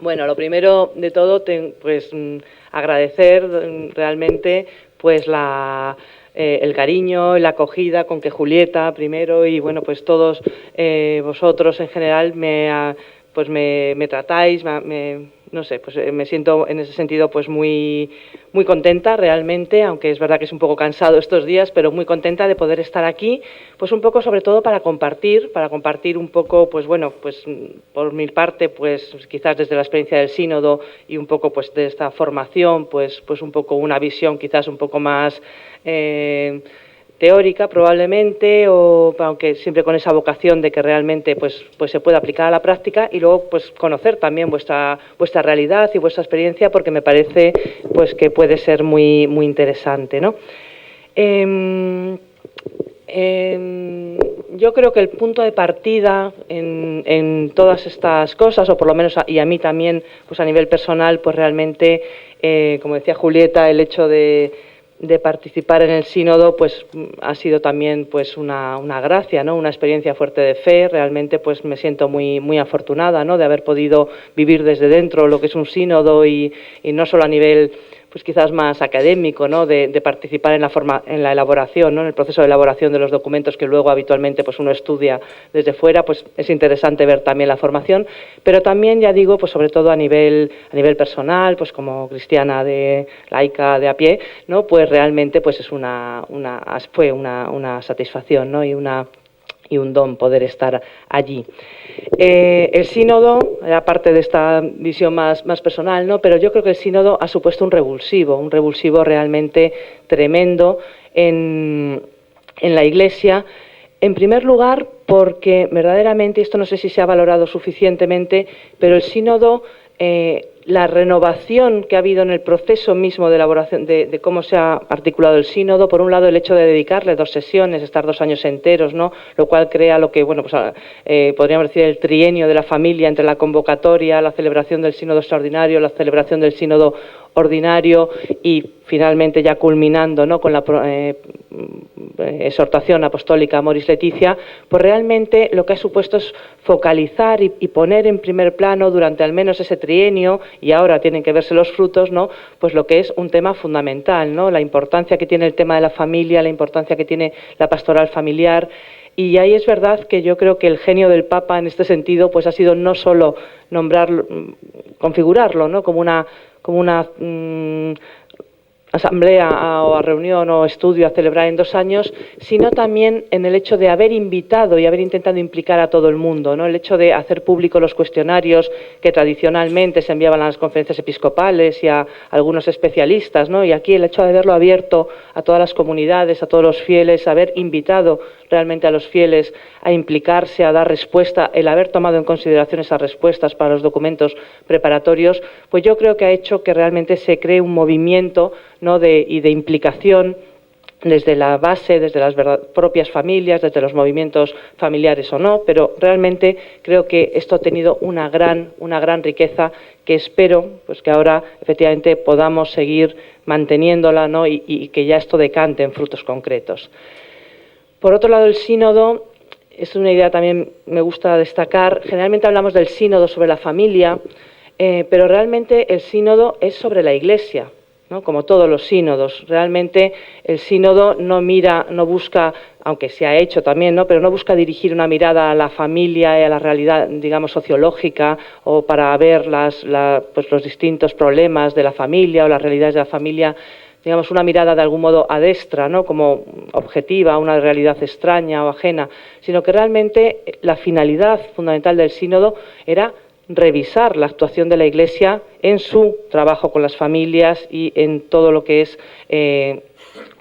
Bueno, lo primero de todo, agradecer realmente pues el cariño y la acogida con que Julieta primero y bueno pues todos vosotros en general me tratáis, no sé, pues me siento en ese sentido pues muy contenta realmente, aunque es verdad que es un poco cansado estos días, pero muy contenta de poder estar aquí, pues un poco sobre todo para compartir un poco, pues bueno, pues por mi parte, pues quizás desde la experiencia del sínodo y un poco pues de esta formación, pues un poco una visión quizás un poco más teórica probablemente, o aunque siempre con esa vocación de que realmente pues se pueda aplicar a la práctica, y luego pues conocer también vuestra realidad y vuestra experiencia, porque me parece pues que puede ser muy interesante, ¿no? Yo creo que el punto de partida en todas estas cosas, o por lo menos y a mí también, pues a nivel personal, pues realmente, como decía Julieta, el hecho de participar en el sínodo pues ha sido también pues una gracia, ¿no? Una experiencia fuerte de fe. Realmente pues me siento muy afortunada, ¿no? De haber podido vivir desde dentro lo que es un sínodo y no solo a nivel pues quizás más académico, ¿no? De participar en la elaboración, ¿no? En el proceso de elaboración de los documentos que luego habitualmente pues uno estudia desde fuera. Pues es interesante ver también la formación, pero también, ya digo, pues sobre todo a nivel personal, pues como cristiana laica de a pie, ¿no? Pues realmente pues es fue una satisfacción, ¿no? Y un don poder estar allí. El sínodo, aparte de esta visión más personal, ¿no? Pero yo creo que el sínodo ha supuesto un revulsivo realmente tremendo en la Iglesia. En primer lugar, porque verdaderamente, esto no sé si se ha valorado suficientemente, pero el sínodo, la renovación que ha habido en el proceso mismo de elaboración de cómo se ha articulado el sínodo, por un lado el hecho de dedicarle 2 sesiones, estar 2 años enteros, ¿no? Lo cual crea lo que, bueno, pues podríamos decir el trienio de la familia entre la convocatoria, la celebración del sínodo extraordinario, la celebración del sínodo ordinario y finalmente ya culminando, ¿no? Con la exhortación apostólica Amoris Laetitia. Pues realmente lo que ha supuesto es focalizar y poner en primer plano durante al menos ese trienio, y ahora tienen que verse los frutos, ¿no? Pues lo que es un tema fundamental, ¿no? La importancia que tiene el tema de la familia, la importancia que tiene la pastoral familiar. Y ahí es verdad que yo creo que el genio del Papa en este sentido pues ha sido no solo nombrarlo, configurarlo, ¿no? como una asamblea o a reunión o estudio a celebrar en 2 años, sino también en el hecho de haber invitado y haber intentado implicar a todo el mundo, ¿no? El hecho de hacer público los cuestionarios que tradicionalmente se enviaban a las conferencias episcopales y a algunos especialistas, ¿no? Y aquí el hecho de haberlo abierto a todas las comunidades, a todos los fieles, haber invitado realmente a los fieles a implicarse, a dar respuesta, el haber tomado en consideración esas respuestas para los documentos preparatorios, pues yo creo que ha hecho que realmente se cree un movimiento, ¿no? de implicación desde la base, desde las propias familias, desde los movimientos familiares o no, pero realmente creo que esto ha tenido una gran riqueza, que espero pues que ahora efectivamente podamos seguir manteniéndola, ¿no? y que ya esto decante en frutos concretos. Por otro lado, el sínodo es una idea también me gusta destacar. Generalmente hablamos del sínodo sobre la familia, pero realmente el sínodo es sobre la Iglesia, ¿no? Como todos los sínodos. Realmente el sínodo no busca, aunque se ha hecho también, ¿no? Pero no busca dirigir una mirada a la familia y a la realidad, digamos, sociológica, o para ver pues los distintos problemas de la familia o las realidades de la familia, digamos, una mirada de algún modo adestra, ¿no? Como objetiva, una realidad extraña o ajena, sino que realmente la finalidad fundamental del sínodo era revisar la actuación de la Iglesia en su trabajo con las familias y en todo lo que es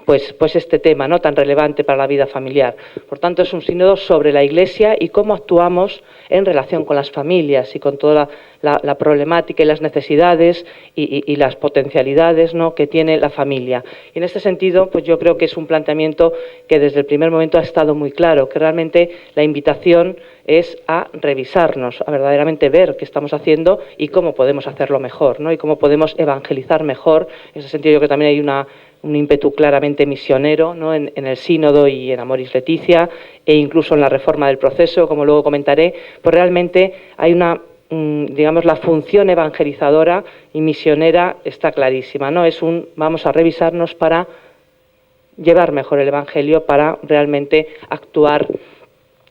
pues este tema, ¿no? Tan relevante para la vida familiar. Por tanto, es un sínodo sobre la Iglesia y cómo actuamos en relación con las familias y con toda la problemática y las necesidades y las potencialidades, ¿no? que tiene la familia. Y en este sentido, pues yo creo que es un planteamiento que desde el primer momento ha estado muy claro, que realmente la invitación es a revisarnos, a verdaderamente ver qué estamos haciendo y cómo podemos hacerlo mejor, ¿no? Y cómo podemos evangelizar mejor. En ese sentido, yo creo que también hay un ímpetu claramente misionero, ¿no? en el sínodo y en Amoris Laetitia, e incluso en la reforma del proceso, como luego comentaré. Pues realmente hay una digamos, la función evangelizadora y misionera está clarísima, ¿no? Vamos a revisarnos para llevar mejor el Evangelio, para realmente actuar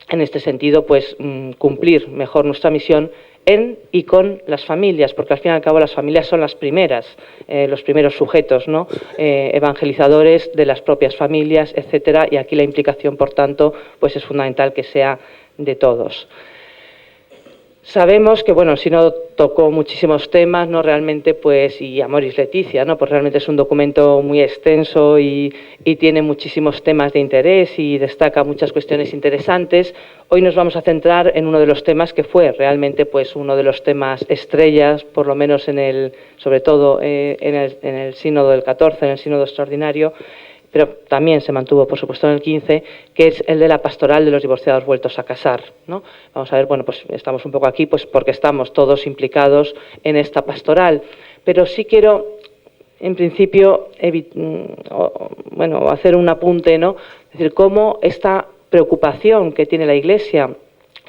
en este sentido, pues cumplir mejor nuestra misión en y con las familias, porque al fin y al cabo las familias son las primeras, los primeros sujetos, ¿no? Evangelizadores de las propias familias, etcétera, y aquí la implicación, por tanto, pues es fundamental que sea de todos. Sabemos que, bueno, si no tocó muchísimos temas, ¿no? Realmente, pues, y Amoris Laetitia, ¿no? Pues realmente es un documento muy extenso y tiene muchísimos temas de interés y destaca muchas cuestiones interesantes. Hoy nos vamos a centrar en uno de los temas que fue realmente, pues, uno de los temas estrellas, por lo menos sobre todo en el sínodo del 14, en el sínodo extraordinario, pero también se mantuvo, por supuesto, en el 15, que es el de la pastoral de los divorciados vueltos a casar, ¿no? Vamos a ver, bueno, pues estamos un poco aquí pues porque estamos todos implicados en esta pastoral, pero sí quiero, en principio, hacer un apunte, ¿no? Es decir, cómo esta preocupación que tiene la Iglesia,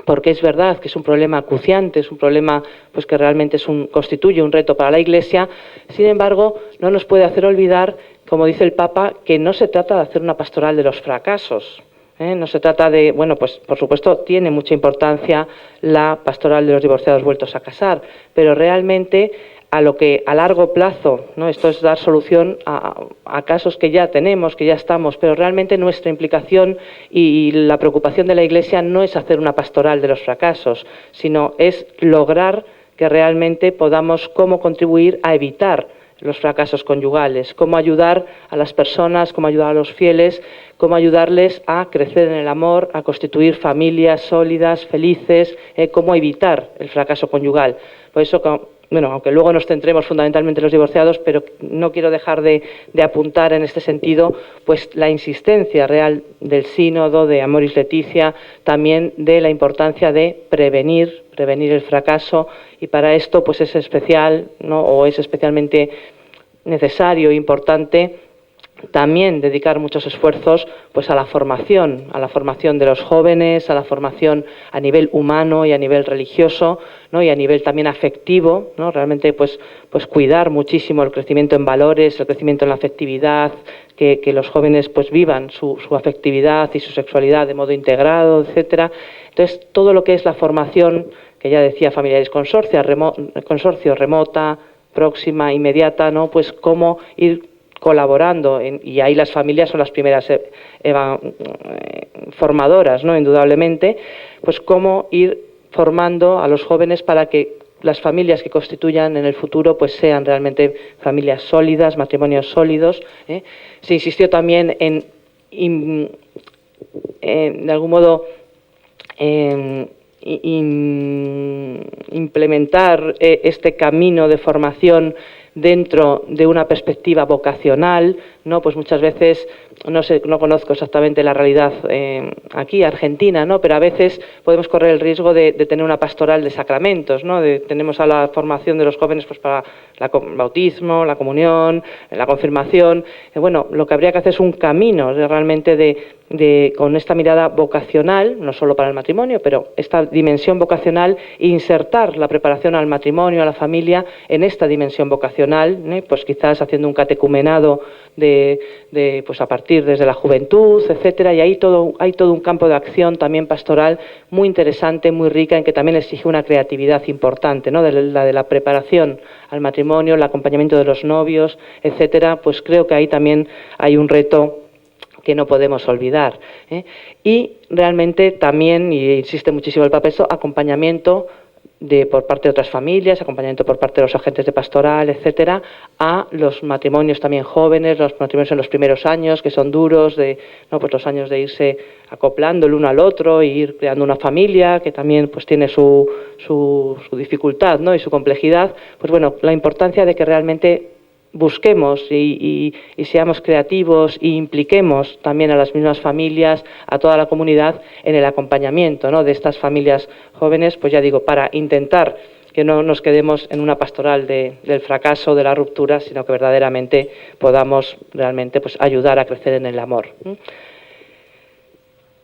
porque es verdad que es un problema acuciante, es un problema pues que realmente constituye un reto para la Iglesia, sin embargo, no nos puede hacer olvidar, como dice el Papa, que no se trata de hacer una pastoral de los fracasos. No se trata de, bueno, pues por supuesto tiene mucha importancia la pastoral de los divorciados vueltos a casar, pero realmente a lo que a largo plazo, ¿no? Esto es dar solución a casos que ya tenemos, que ya estamos, pero realmente nuestra implicación y la preocupación de la Iglesia no es hacer una pastoral de los fracasos, sino es lograr que realmente podamos cómo contribuir a evitar los fracasos conyugales, cómo ayudar a las personas, cómo ayudar a los fieles, cómo ayudarles a crecer en el amor, a constituir familias sólidas, felices, cómo evitar el fracaso conyugal. Por eso, bueno, aunque luego nos centremos fundamentalmente en los divorciados, pero no quiero dejar de apuntar en este sentido pues la insistencia real del sínodo, de Amoris Laetitia, también de la importancia de prevenir el fracaso, y para esto pues es especial, ¿no? O es especialmente necesario e importante también dedicar muchos esfuerzos pues a la formación de los jóvenes, a la formación a nivel humano y a nivel religioso, ¿no? Y a nivel también afectivo, ¿no? Realmente pues cuidar muchísimo el crecimiento en valores, el crecimiento en la afectividad, que los jóvenes pues vivan su afectividad y su sexualidad de modo integrado, etcétera. Entonces, todo lo que es la formación, que ya decía, familiares consorcio, remota, próxima, inmediata, ¿no? Pues cómo ir colaborando, y ahí las familias son las primeras formadoras, ¿no? Indudablemente, pues cómo ir formando a los jóvenes para que las familias que constituyan en el futuro pues sean realmente familias sólidas, matrimonios sólidos. Se insistió también de algún modo implementar este camino de formación dentro de una perspectiva vocacional, ¿no? Pues muchas veces, no conozco exactamente la realidad aquí, argentina, ¿no? Pero a veces podemos correr el riesgo de tener una pastoral de sacramentos, ¿no? Tenemos a la formación de los jóvenes pues para el bautismo, la comunión, la confirmación. Bueno, lo que habría que hacer es un camino realmente con esta mirada vocacional, no solo para el matrimonio, pero esta dimensión vocacional, insertar la preparación al matrimonio, a la familia, en esta dimensión vocacional, pues quizás haciendo un catecumenado pues a partir desde la juventud, etcétera, y hay todo un campo de acción también pastoral muy interesante, muy rica, en que también exige una creatividad importante, ¿no? La de la preparación al matrimonio, el acompañamiento de los novios, etcétera. Pues creo que ahí también hay un reto que no podemos olvidar. Y realmente también, y insiste muchísimo el Papa, eso, acompañamiento por parte de otras familias, acompañamiento por parte de los agentes de pastoral, etcétera, a los matrimonios también jóvenes, los matrimonios en los primeros años, que son duros, pues los años de irse acoplando el uno al otro, e ir creando una familia, que también pues tiene su dificultad, ¿no? Y su complejidad. Pues bueno, la importancia de que realmente busquemos y seamos creativos e impliquemos también a las mismas familias, a toda la comunidad en el acompañamiento, ¿no? De estas familias jóvenes, pues ya digo, para intentar que no nos quedemos en una pastoral del fracaso, de la ruptura, sino que verdaderamente podamos realmente pues ayudar a crecer en el amor.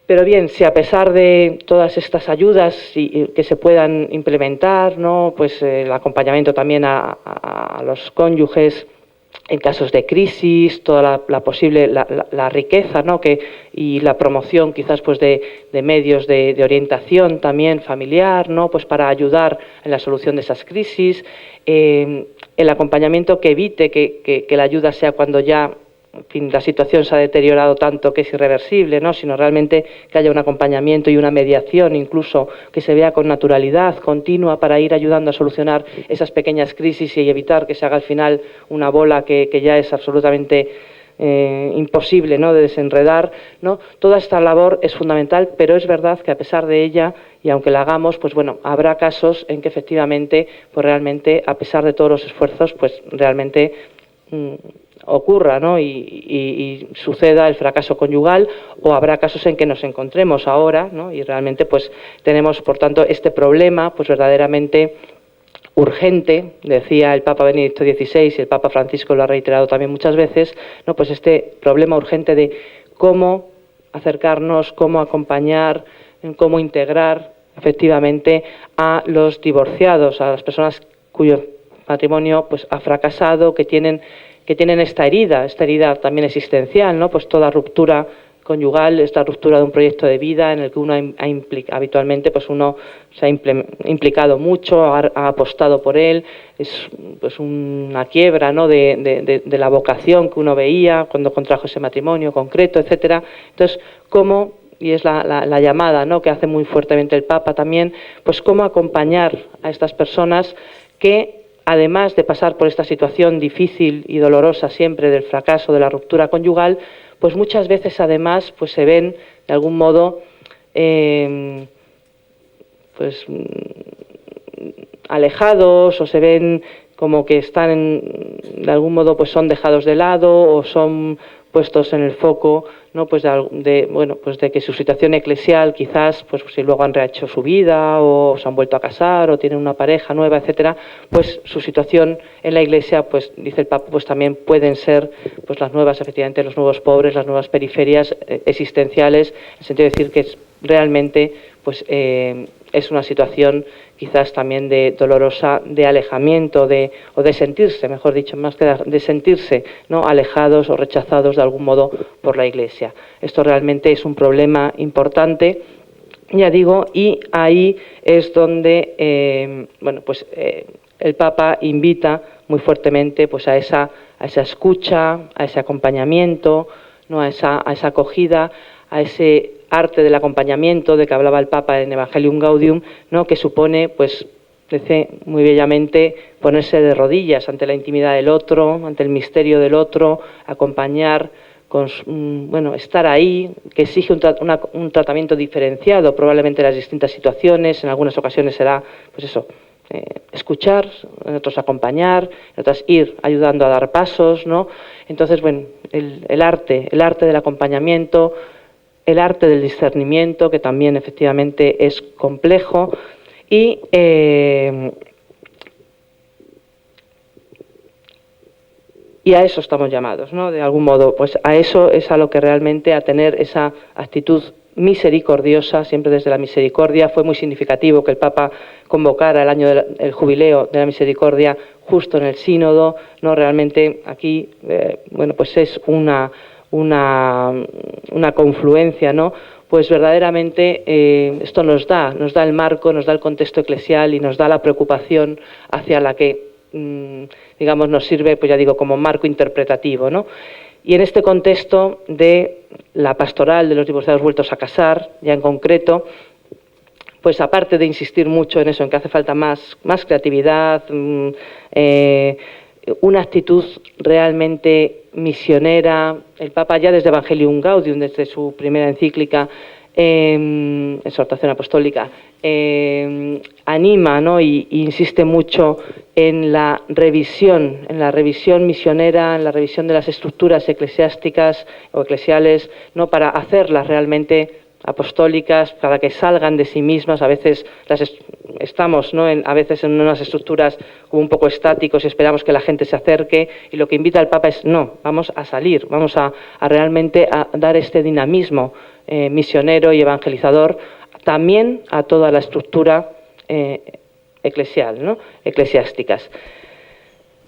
Pero bien, si a pesar de todas estas ayudas que se puedan implementar, ¿no? Pues el acompañamiento también a los cónyuges en casos de crisis, toda la posible la riqueza, ¿no? Y la promoción quizás pues de medios de orientación también familiar, ¿no? Pues para ayudar en la solución de esas crisis, el acompañamiento que evite que la ayuda sea cuando ya, en fin, la situación se ha deteriorado tanto que es irreversible, ¿no? Sino realmente que haya un acompañamiento y una mediación, incluso que se vea con naturalidad continua para ir ayudando a solucionar esas pequeñas crisis y evitar que se haga al final una bola que ya es absolutamente imposible, ¿no? De desenredar, ¿no? Toda esta labor es fundamental, pero es verdad que a pesar de ella, y aunque la hagamos, pues bueno, habrá casos en que efectivamente, pues realmente, a pesar de todos los esfuerzos, pues realmente ocurra, ¿no? Y suceda el fracaso conyugal, o habrá casos en que nos encontremos ahora, ¿no? Y realmente pues tenemos, por tanto, este problema pues verdaderamente urgente, decía el Papa Benedicto XVI, y el Papa Francisco lo ha reiterado también muchas veces, ¿no? Pues este problema urgente de cómo acercarnos, cómo acompañar, cómo integrar efectivamente a los divorciados, a las personas cuyo matrimonio pues ha fracasado, que tienen esta herida también existencial, ¿no? Pues toda ruptura conyugal, esta ruptura de un proyecto de vida en el que uno habitualmente pues uno se ha implicado mucho, ha apostado por él, es pues una quiebra, ¿no? de la vocación que uno veía cuando contrajo ese matrimonio concreto, etcétera. Entonces, ¿cómo, y es la llamada, ¿no? Que hace muy fuertemente el Papa también, pues cómo acompañar a estas personas que, además de pasar por esta situación difícil y dolorosa siempre del fracaso, de la ruptura conyugal, pues muchas veces además pues se ven de algún modo pues alejados, o se ven como que están de algún modo pues son dejados de lado o son puestos en el foco, ¿no? Pues de que su situación eclesial quizás, pues si luego han rehecho su vida o se han vuelto a casar o tienen una pareja nueva, etcétera, pues su situación en la Iglesia, pues dice el Papa, pues también pueden ser pues las nuevas, efectivamente, los nuevos pobres, las nuevas periferias existenciales, en el sentido de decir que realmente pues es una situación quizás también de dolorosa, de alejamiento, o de sentirse, mejor dicho, más que de sentirse, ¿no? Alejados o rechazados de algún modo por la Iglesia. Esto realmente es un problema importante, ya digo, y ahí es donde el Papa invita muy fuertemente pues a esa escucha, a ese acompañamiento, ¿no? a esa acogida, a ese arte del acompañamiento de que hablaba el Papa en Evangelium Gaudium, ¿no? Que supone, pues, dice muy bellamente, ponerse de rodillas ante la intimidad del otro, ante el misterio del otro, acompañar, estar ahí, que exige un tratamiento diferenciado, probablemente en las distintas situaciones. En algunas ocasiones será, pues eso, escuchar, en otros acompañar, en otras ir ayudando a dar pasos, ¿no? Entonces, bueno, el arte del acompañamiento, el arte del discernimiento, que también efectivamente es complejo, y a eso estamos llamados, ¿no? De algún modo, pues a eso es a lo que realmente, a tener esa actitud misericordiosa, siempre desde la misericordia. Fue muy significativo que el Papa convocara el año del jubileo de la misericordia justo en el sínodo, ¿no? Realmente aquí, pues es una confluencia, ¿no? Pues verdaderamente esto nos da el marco, nos da el contexto eclesial y nos da la preocupación hacia la que, digamos, nos sirve, pues ya digo, como marco interpretativo, ¿no? Y en este contexto de la pastoral de los divorciados vueltos a casar, ya en concreto, pues aparte de insistir mucho en eso, en que hace falta más creatividad, una actitud realmente misionera. El Papa ya desde Evangelium Gaudium, desde su primera encíclica, exhortación apostólica, anima, ¿no? y insiste mucho en la revisión misionera, en la revisión de las estructuras eclesiásticas o eclesiales, ¿no? Para hacerlas realmente apostólicas para que salgan de sí mismas. A veces estamos, ¿no?, a veces en unas estructuras como un poco estáticos y esperamos que la gente se acerque, y lo que invita el Papa es no, vamos a salir, vamos a realmente a dar este dinamismo misionero y evangelizador también a toda la estructura eclesial, ¿no?, eclesiásticas.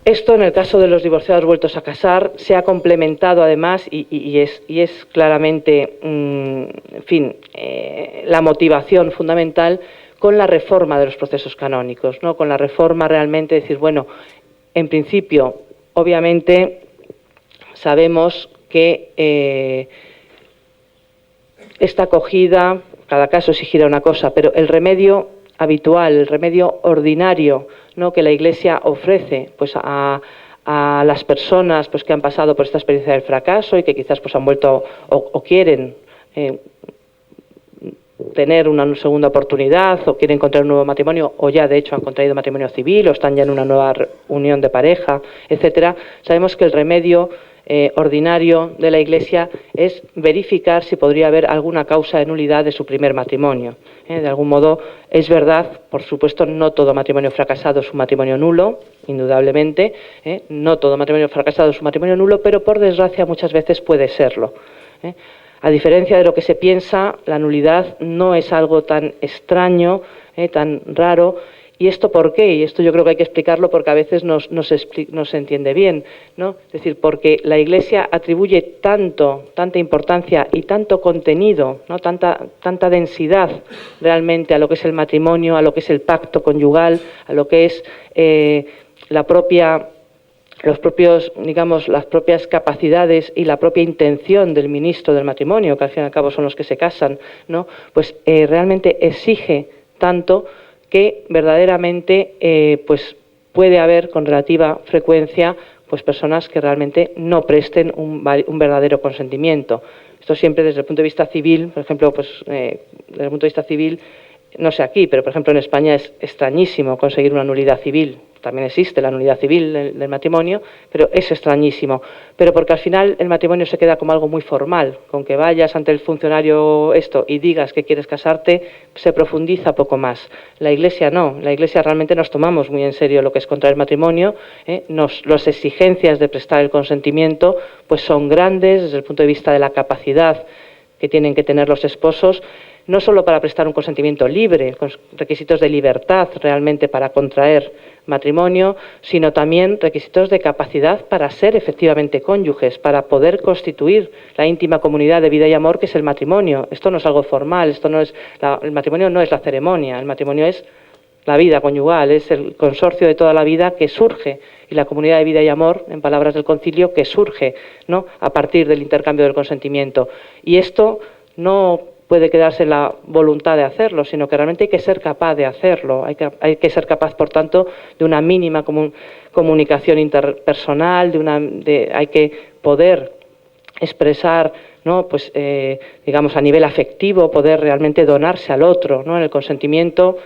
Esto, en el caso de los divorciados vueltos a casar, se ha complementado además y es claramente, en fin, la motivación fundamental con la reforma de los procesos canónicos, ¿no?, con la reforma realmente de decir, bueno, en principio, obviamente, sabemos que esta acogida, cada caso exigirá una cosa, pero el remedio habitual, el remedio ordinario, ¿no?, que la Iglesia ofrece pues a las personas pues que han pasado por esta experiencia del fracaso y que quizás pues han vuelto o quieren tener una segunda oportunidad, o quieren encontrar un nuevo matrimonio, o ya de hecho han contraído matrimonio civil, o están ya en una nueva unión de pareja, etcétera. Sabemos que el remedio ordinario de la Iglesia es verificar si podría haber alguna causa de nulidad de su primer matrimonio. De algún modo, es verdad, por supuesto, no todo matrimonio fracasado es un matrimonio nulo, indudablemente, no todo matrimonio fracasado es un matrimonio nulo, pero por desgracia muchas veces puede serlo. A diferencia de lo que se piensa, la nulidad no es algo tan extraño, tan raro. ¿Y esto por qué? Y esto yo creo que hay que explicarlo porque a veces no se entiende bien, ¿no? Es decir, porque la Iglesia atribuye tanta importancia y tanto contenido, ¿no?, tanta densidad realmente a lo que es el matrimonio, a lo que es el pacto conyugal, a lo que es las propias capacidades y la propia intención del ministro del matrimonio, que al fin y al cabo son los que se casan, ¿no?, pues realmente exige tanto que verdaderamente pues puede haber con relativa frecuencia pues personas que realmente no presten un verdadero consentimiento. Esto siempre desde el punto de vista civil, por ejemplo, pues desde el punto de vista civil, no sé aquí, pero por ejemplo en España es extrañísimo conseguir una nulidad civil. También existe la nulidad civil del matrimonio, pero es extrañísimo. Pero porque al final el matrimonio se queda como algo muy formal. Con que vayas ante el funcionario y digas que quieres casarte, se profundiza poco más. La Iglesia no. La Iglesia realmente nos tomamos muy en serio lo que es contraer matrimonio. Las exigencias de prestar el consentimiento pues son grandes desde el punto de vista de la capacidad que tienen que tener los esposos, no solo para prestar un consentimiento libre, con requisitos de libertad realmente para contraer matrimonio, sino también requisitos de capacidad para ser efectivamente cónyuges, para poder constituir la íntima comunidad de vida y amor que es el matrimonio. Esto no es algo formal, el matrimonio no es la ceremonia, el matrimonio es la vida conyugal, es el consorcio de toda la vida que surge, y la comunidad de vida y amor, en palabras del Concilio, que surge, ¿no?, a partir del intercambio del consentimiento. Y esto no puede quedarse en la voluntad de hacerlo, sino que realmente hay que ser capaz de hacerlo, hay que ser capaz, por tanto, de una mínima comunicación interpersonal, hay que poder expresar, ¿no?, pues digamos a nivel afectivo, poder realmente donarse al otro, ¿no? En el consentimiento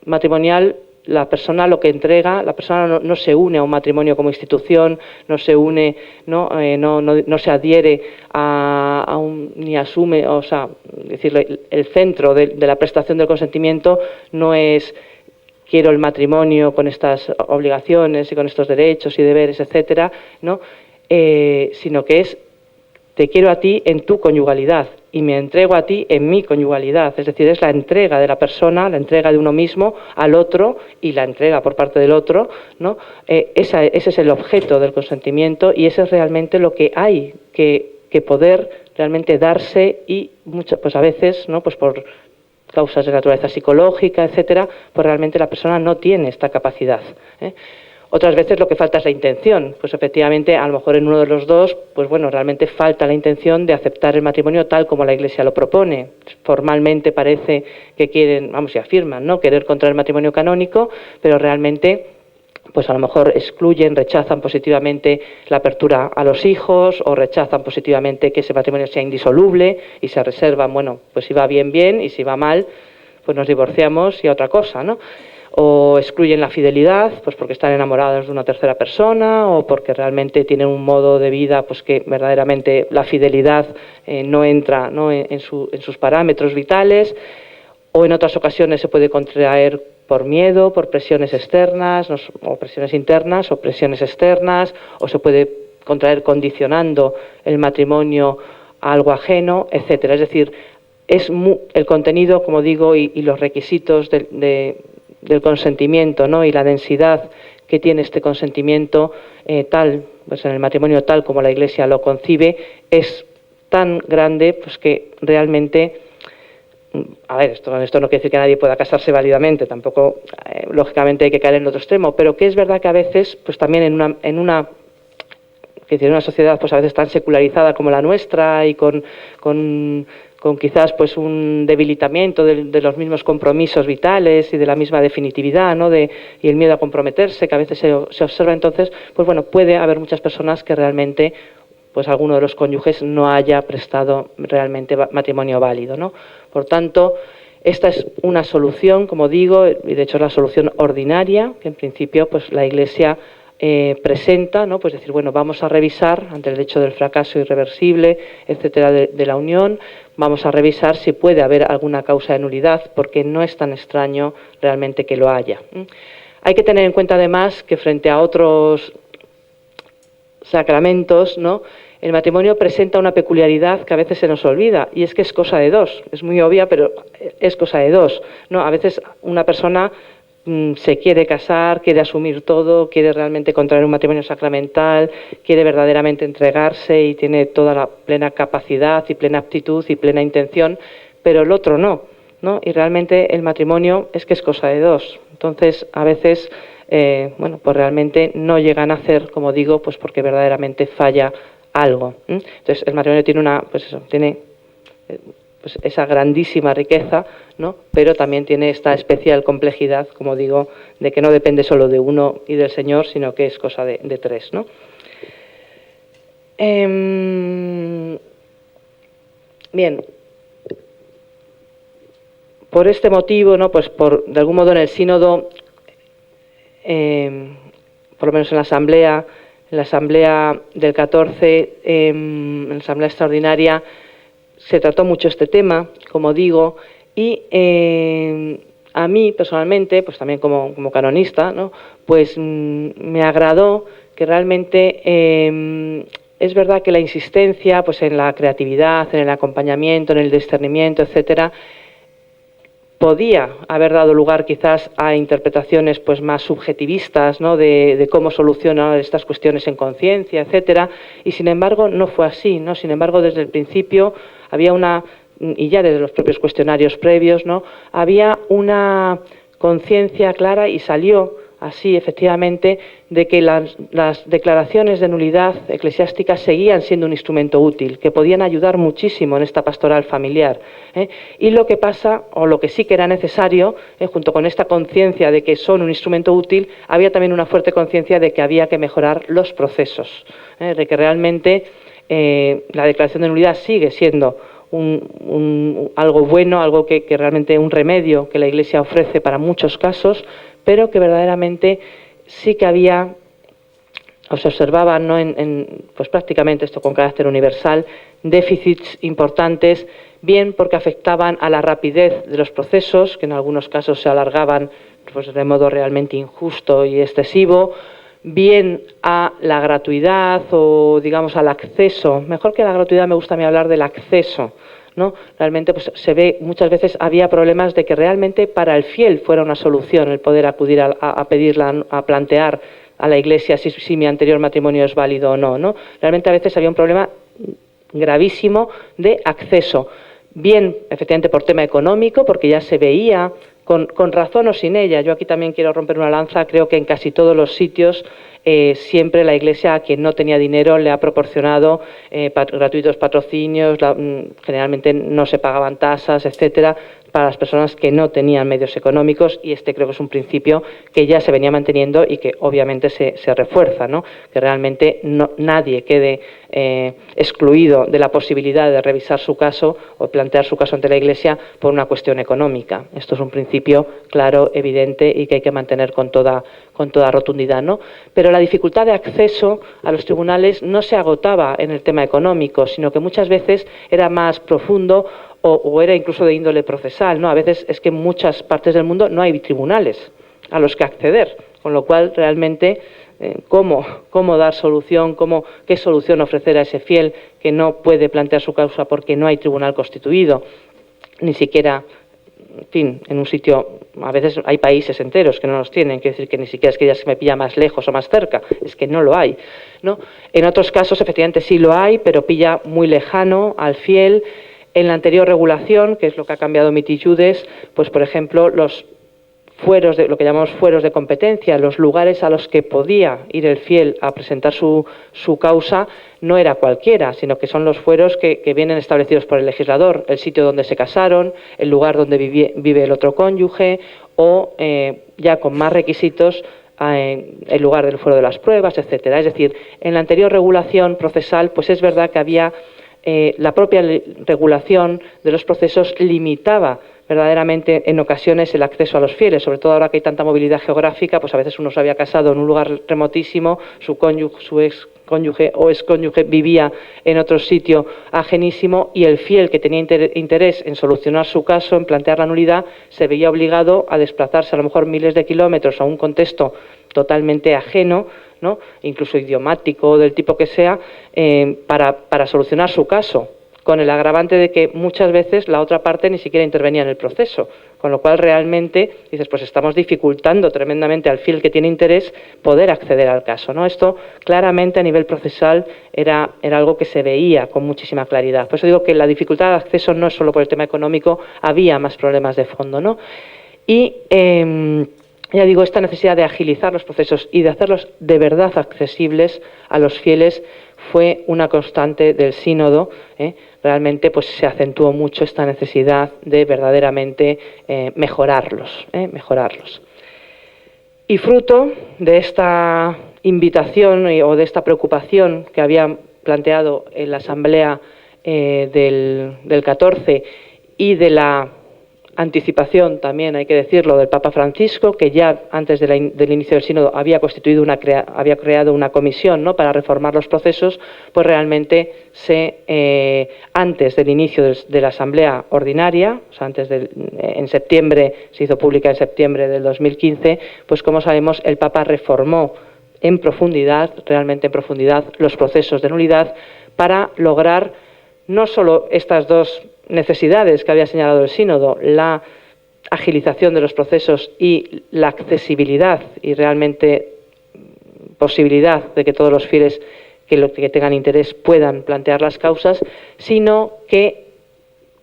matrimonial, la persona lo que entrega, la persona no se une a un matrimonio como institución, no se une, no se adhiere ni asume, o sea, decirlo, el centro de la prestación del consentimiento no es quiero el matrimonio con estas obligaciones y con estos derechos y deberes, etcétera, ¿no? Sino que es te quiero a ti en tu conyugalidad y me entrego a ti en mi conyugalidad. Es decir, es la entrega de la persona, la entrega de uno mismo al otro y la entrega por parte del otro, ¿no? Ese es el objeto del consentimiento y ese es realmente lo que hay que poder realmente darse y pues a veces, ¿no?, pues por causas de naturaleza psicológica, etcétera, pues realmente la persona no tiene esta capacidad, Otras veces lo que falta es la intención, pues efectivamente a lo mejor en uno de los dos, pues bueno, realmente falta la intención de aceptar el matrimonio tal como la Iglesia lo propone. Formalmente parece que quieren, vamos, y afirman, ¿no?, querer contraer el matrimonio canónico, pero realmente pues a lo mejor rechazan positivamente la apertura a los hijos o rechazan positivamente que ese matrimonio sea indisoluble y se reservan, bueno, pues si va bien, bien y si va mal, pues nos divorciamos y a otra cosa, ¿no? o excluyen la fidelidad, pues porque están enamorados de una tercera persona o porque realmente tienen un modo de vida pues que verdaderamente la fidelidad no entra, ¿no?, en sus parámetros vitales, o en otras ocasiones se puede contraer por miedo, por presiones externas, o presiones internas, o presiones externas, o se puede contraer condicionando el matrimonio a algo ajeno, etcétera. Es decir, el contenido, como digo, y los requisitos del consentimiento, ¿no?, y la densidad que tiene este consentimiento pues en el matrimonio tal como la Iglesia lo concibe, es tan grande pues que realmente, a ver, esto no quiere decir que nadie pueda casarse válidamente, tampoco lógicamente hay que caer en el otro extremo, pero que es verdad que a veces pues también en una sociedad pues a veces tan secularizada como la nuestra y con quizás pues un debilitamiento de los mismos compromisos vitales y de la misma definitividad, ¿no?, y el miedo a comprometerse que a veces se observa, entonces pues bueno, puede haber muchas personas que realmente pues alguno de los cónyuges no haya prestado realmente matrimonio válido, ¿no? Por tanto, esta es una solución, como digo, y de hecho es la solución ordinaria que en principio pues la Iglesia presenta, ¿no? Pues decir, bueno, vamos a revisar ante el hecho del fracaso irreversible, etcétera, de la unión, vamos a revisar si puede haber alguna causa de nulidad, porque no es tan extraño realmente que lo haya. Hay que tener en cuenta además que frente a otros sacramentos, ¿no?, el matrimonio presenta una peculiaridad que a veces se nos olvida, y es que es cosa de dos. Es muy obvia, pero es cosa de dos, ¿no? A veces una persona se quiere casar, quiere asumir todo, quiere realmente contraer un matrimonio sacramental, quiere verdaderamente entregarse y tiene toda la plena capacidad y plena aptitud y plena intención, pero el otro no, ¿no? Y realmente el matrimonio es que es cosa de dos. Entonces, a veces, bueno, pues realmente no llegan a hacer, como digo, pues porque verdaderamente falla algo. Entonces, el matrimonio tiene pues esa grandísima riqueza, ¿no?, pero también tiene esta especial complejidad, como digo, de que no depende solo de uno y del Señor, sino que es cosa de tres, ¿no? Bien, por este motivo, ¿no?, pues de algún modo en el sínodo, por lo menos en la asamblea del 14, en la asamblea extraordinaria, se trató mucho este tema, como digo, y a mí personalmente, pues también como canonista, ¿no?, pues me agradó que realmente es verdad que la insistencia pues en la creatividad, en el acompañamiento, en el discernimiento, etcétera, podía haber dado lugar quizás a interpretaciones pues más subjetivistas, ¿no?, de cómo solucionar estas cuestiones en conciencia, etcétera, y sin embargo no fue así, ¿no? Sin embargo, desde el principio había y ya desde los propios cuestionarios previos, ¿no?, había una conciencia clara y salió así efectivamente de que las declaraciones de nulidad eclesiástica seguían siendo un instrumento útil, que podían ayudar muchísimo en esta pastoral familiar. Y lo que pasa, o lo que sí que era necesario, junto con esta conciencia de que son un instrumento útil, había también una fuerte conciencia de que había que mejorar los procesos, de que realmente la declaración de nulidad sigue siendo algo bueno, algo que realmente un remedio que la Iglesia ofrece para muchos casos, pero que verdaderamente sí que había, o se observaban, ¿no?, pues prácticamente esto con carácter universal, déficits importantes, bien porque afectaban a la rapidez de los procesos, que en algunos casos se alargaban pues de modo realmente injusto y excesivo, bien a la gratuidad o digamos al acceso. Mejor que la gratuidad me gusta a mí hablar del acceso, ¿no? Realmente pues se ve, muchas veces había problemas de que realmente para el fiel fuera una solución el poder acudir a pedirla, a plantear a la Iglesia si mi anterior matrimonio es válido o no, ¿no? Realmente a veces había un problema gravísimo de acceso, bien efectivamente por tema económico, porque ya se veía con razón o sin ella. Yo aquí también quiero romper una lanza. Creo que en casi todos los sitios siempre la Iglesia a quien no tenía dinero le ha proporcionado gratuitos patrocinios, generalmente no se pagaban tasas, etcétera, para las personas que no tenían medios económicos, y este creo que es un principio que ya se venía manteniendo y que obviamente se refuerza, ¿no? Que realmente nadie quede excluido de la posibilidad de revisar su caso o plantear su caso ante la Iglesia por una cuestión económica. Esto es un principio principio claro, evidente y que hay que mantener con toda rotundidad, ¿no? Pero la dificultad de acceso a los tribunales no se agotaba en el tema económico, sino que muchas veces era más profundo o era incluso de índole procesal, ¿no? A veces es que en muchas partes del mundo no hay tribunales a los que acceder, con lo cual realmente cómo dar solución, qué solución ofrecer a ese fiel que no puede plantear su causa porque no hay tribunal constituido, ni siquiera, en fin, en un sitio, a veces hay países enteros que no los tienen, quiere decir que ni siquiera es que ya se me pilla más lejos o más cerca, es que no lo hay, ¿no? En otros casos, efectivamente, sí lo hay, pero pilla muy lejano al fiel. En la anterior regulación, que es lo que ha cambiado Mitijudes, pues, por ejemplo, los fueros, lo que llamamos fueros de competencia, los lugares a los que podía ir el fiel a presentar su causa, no era cualquiera, sino que son los fueros que vienen establecidos por el legislador, el sitio donde se casaron, el lugar donde vive el otro cónyuge, o ya con más requisitos, el lugar del fuero de las pruebas, etcétera. Es decir, en la anterior regulación procesal, pues es verdad que había la propia regulación de los procesos limitaba verdaderamente en ocasiones el acceso a los fieles, sobre todo ahora que hay tanta movilidad geográfica, pues a veces uno se había casado en un lugar remotísimo, su ex cónyuge o excónyuge vivía en otro sitio ajenísimo y el fiel que tenía interés en solucionar su caso, en plantear la nulidad, se veía obligado a desplazarse a lo mejor miles de kilómetros a un contexto totalmente ajeno, ¿no? Incluso idiomático, del tipo que sea, para solucionar su caso, con el agravante de que muchas veces la otra parte ni siquiera intervenía en el proceso, con lo cual realmente dices, pues estamos dificultando tremendamente al fiel que tiene interés poder acceder al caso, ¿no? Esto claramente a nivel procesal era algo que se veía con muchísima claridad. Por eso digo que la dificultad de acceso no es solo por el tema económico, había más problemas de fondo, ¿no? Y ya digo, esta necesidad de agilizar los procesos y de hacerlos de verdad accesibles a los fieles fue una constante del sínodo. Realmente pues se acentuó mucho esta necesidad de verdaderamente mejorarlos. Y fruto de esta invitación o de esta preocupación que había planteado en la Asamblea del 14 y de la anticipación también, hay que decirlo, del Papa Francisco, que ya antes del inicio del sínodo había creado una comisión, ¿no?, para reformar los procesos, pues realmente antes del inicio de la Asamblea Ordinaria, o sea, en septiembre, se hizo pública en septiembre del 2015, pues como sabemos el Papa reformó en profundidad, realmente en profundidad, los procesos de nulidad para lograr no solo estas dos necesidades que había señalado el sínodo, la agilización de los procesos y la accesibilidad y realmente posibilidad de que todos los fieles que tengan interés puedan plantear las causas, sino que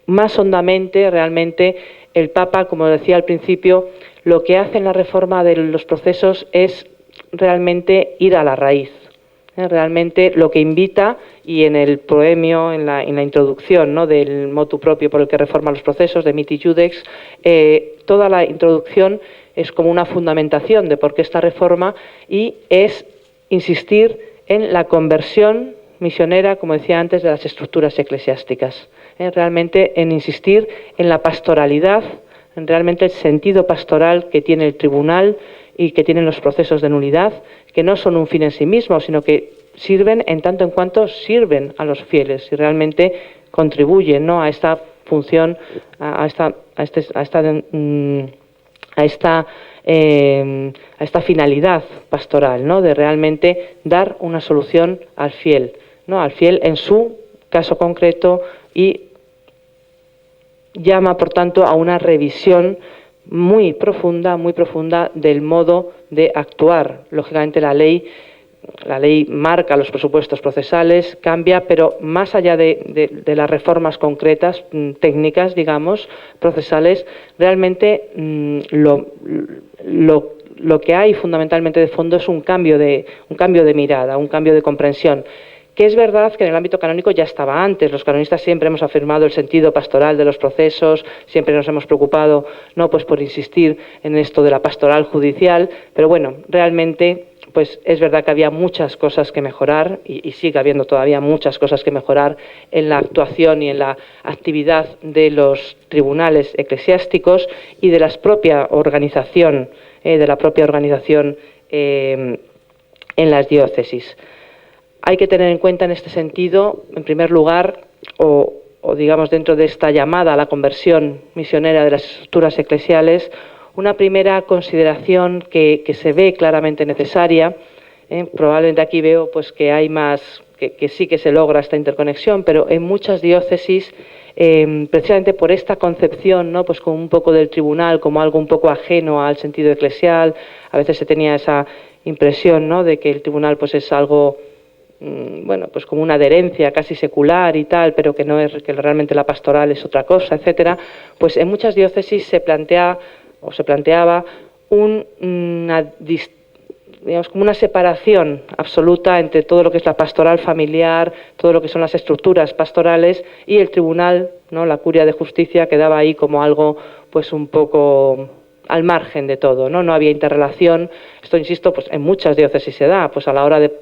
más hondamente realmente el Papa, como decía al principio, lo que hace en la reforma de los procesos es realmente ir a la raíz. Realmente lo que invita, y en el proemio, en la introducción, ¿no?, del motu propio por el que reforma los procesos, de Mitijudes, toda la introducción es como una fundamentación de por qué esta reforma y es insistir en la conversión misionera, como decía antes, de las estructuras eclesiásticas. Realmente en insistir en la pastoralidad, en realmente el sentido pastoral que tiene el tribunal y que tienen los procesos de nulidad, que no son un fin en sí mismo, sino que sirven en tanto en cuanto sirven a los fieles y realmente contribuyen, ¿no?, a esta función, a esta finalidad pastoral, ¿no?, de realmente dar una solución al fiel, ¿no?, al fiel en su caso concreto, y llama, por tanto, a una revisión muy profunda del modo de actuar. Lógicamente la ley marca los presupuestos procesales, cambia, pero más allá de las reformas concretas, técnicas, digamos, procesales, realmente lo que hay fundamentalmente de fondo es un cambio de mirada, un cambio de comprensión, que es verdad que en el ámbito canónico ya estaba antes. Los canonistas siempre hemos afirmado el sentido pastoral de los procesos, siempre nos hemos preocupado, no pues por insistir en esto de la pastoral judicial, pero bueno, realmente pues es verdad que había muchas cosas que mejorar y sigue habiendo todavía muchas cosas que mejorar en la actuación y en la actividad de los tribunales eclesiásticos y de la propia organización, en las diócesis. Hay que tener en cuenta en este sentido, en primer lugar, o digamos dentro de esta llamada a la conversión misionera de las estructuras eclesiales, una primera consideración que se ve claramente necesaria. Probablemente aquí veo pues que hay más, que sí que se logra esta interconexión, pero en muchas diócesis, precisamente por esta concepción, ¿no? Pues como un poco del tribunal como algo un poco ajeno al sentido eclesial, a veces se tenía esa impresión, ¿no? De que el tribunal pues es algo, bueno, pues como una adherencia casi secular y tal, pero que no es, que realmente la pastoral es otra cosa, etcétera. Pues en muchas diócesis se planteaba digamos, como una separación absoluta entre todo lo que es la pastoral familiar, todo lo que son las estructuras pastorales y el tribunal, ¿no? La curia de justicia quedaba ahí como algo pues un poco al margen de todo, ¿no? No había interrelación. Esto, insisto, pues en muchas diócesis se da, pues a la hora de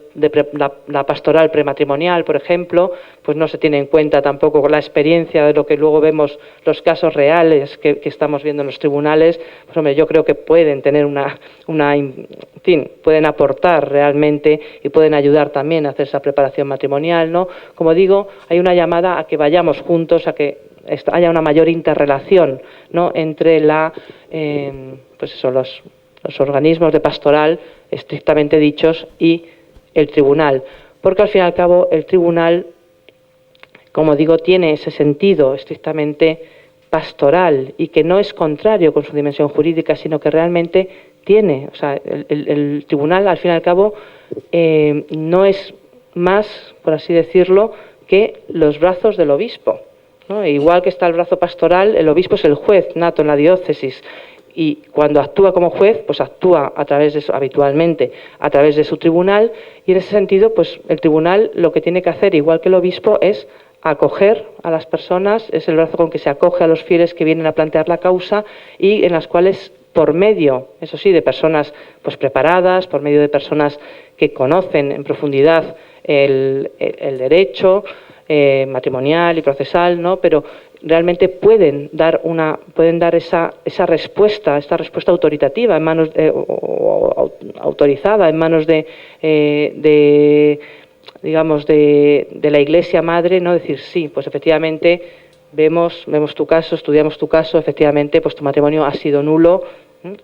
la pastoral prematrimonial, por ejemplo, pues no se tiene en cuenta tampoco la experiencia de lo que luego vemos, los casos reales que estamos viendo en los tribunales. Pues hombre, yo creo que pueden tener en fin, pueden aportar realmente y pueden ayudar también a hacer esa preparación matrimonial, ¿no? Como digo, hay una llamada a que vayamos juntos, a que haya una mayor interrelación, ¿no? Entre pues eso, los organismos de pastoral estrictamente dichos y el tribunal, porque al fin y al cabo el tribunal, como digo, tiene ese sentido estrictamente pastoral y que no es contrario con su dimensión jurídica, sino que realmente tiene, o sea, el tribunal al fin y al cabo no es más, por así decirlo, que los brazos del obispo, ¿no? Igual que está el brazo pastoral, el obispo es el juez nato en la diócesis y cuando actúa como juez, pues actúa a través de habitualmente a través de su tribunal, y en ese sentido, pues el tribunal lo que tiene que hacer, igual que el obispo, es acoger a las personas, es el brazo con que se acoge a los fieles que vienen a plantear la causa y en las cuales, por medio, eso sí, de personas pues preparadas, por medio de personas que conocen en profundidad el derecho matrimonial y procesal, ¿no? Pero realmente pueden dar esa respuesta, esta respuesta autoritativa en manos autorizada en manos digamos de la Iglesia Madre, no decir sí, pues efectivamente vemos tu caso, estudiamos tu caso, efectivamente pues tu matrimonio ha sido nulo,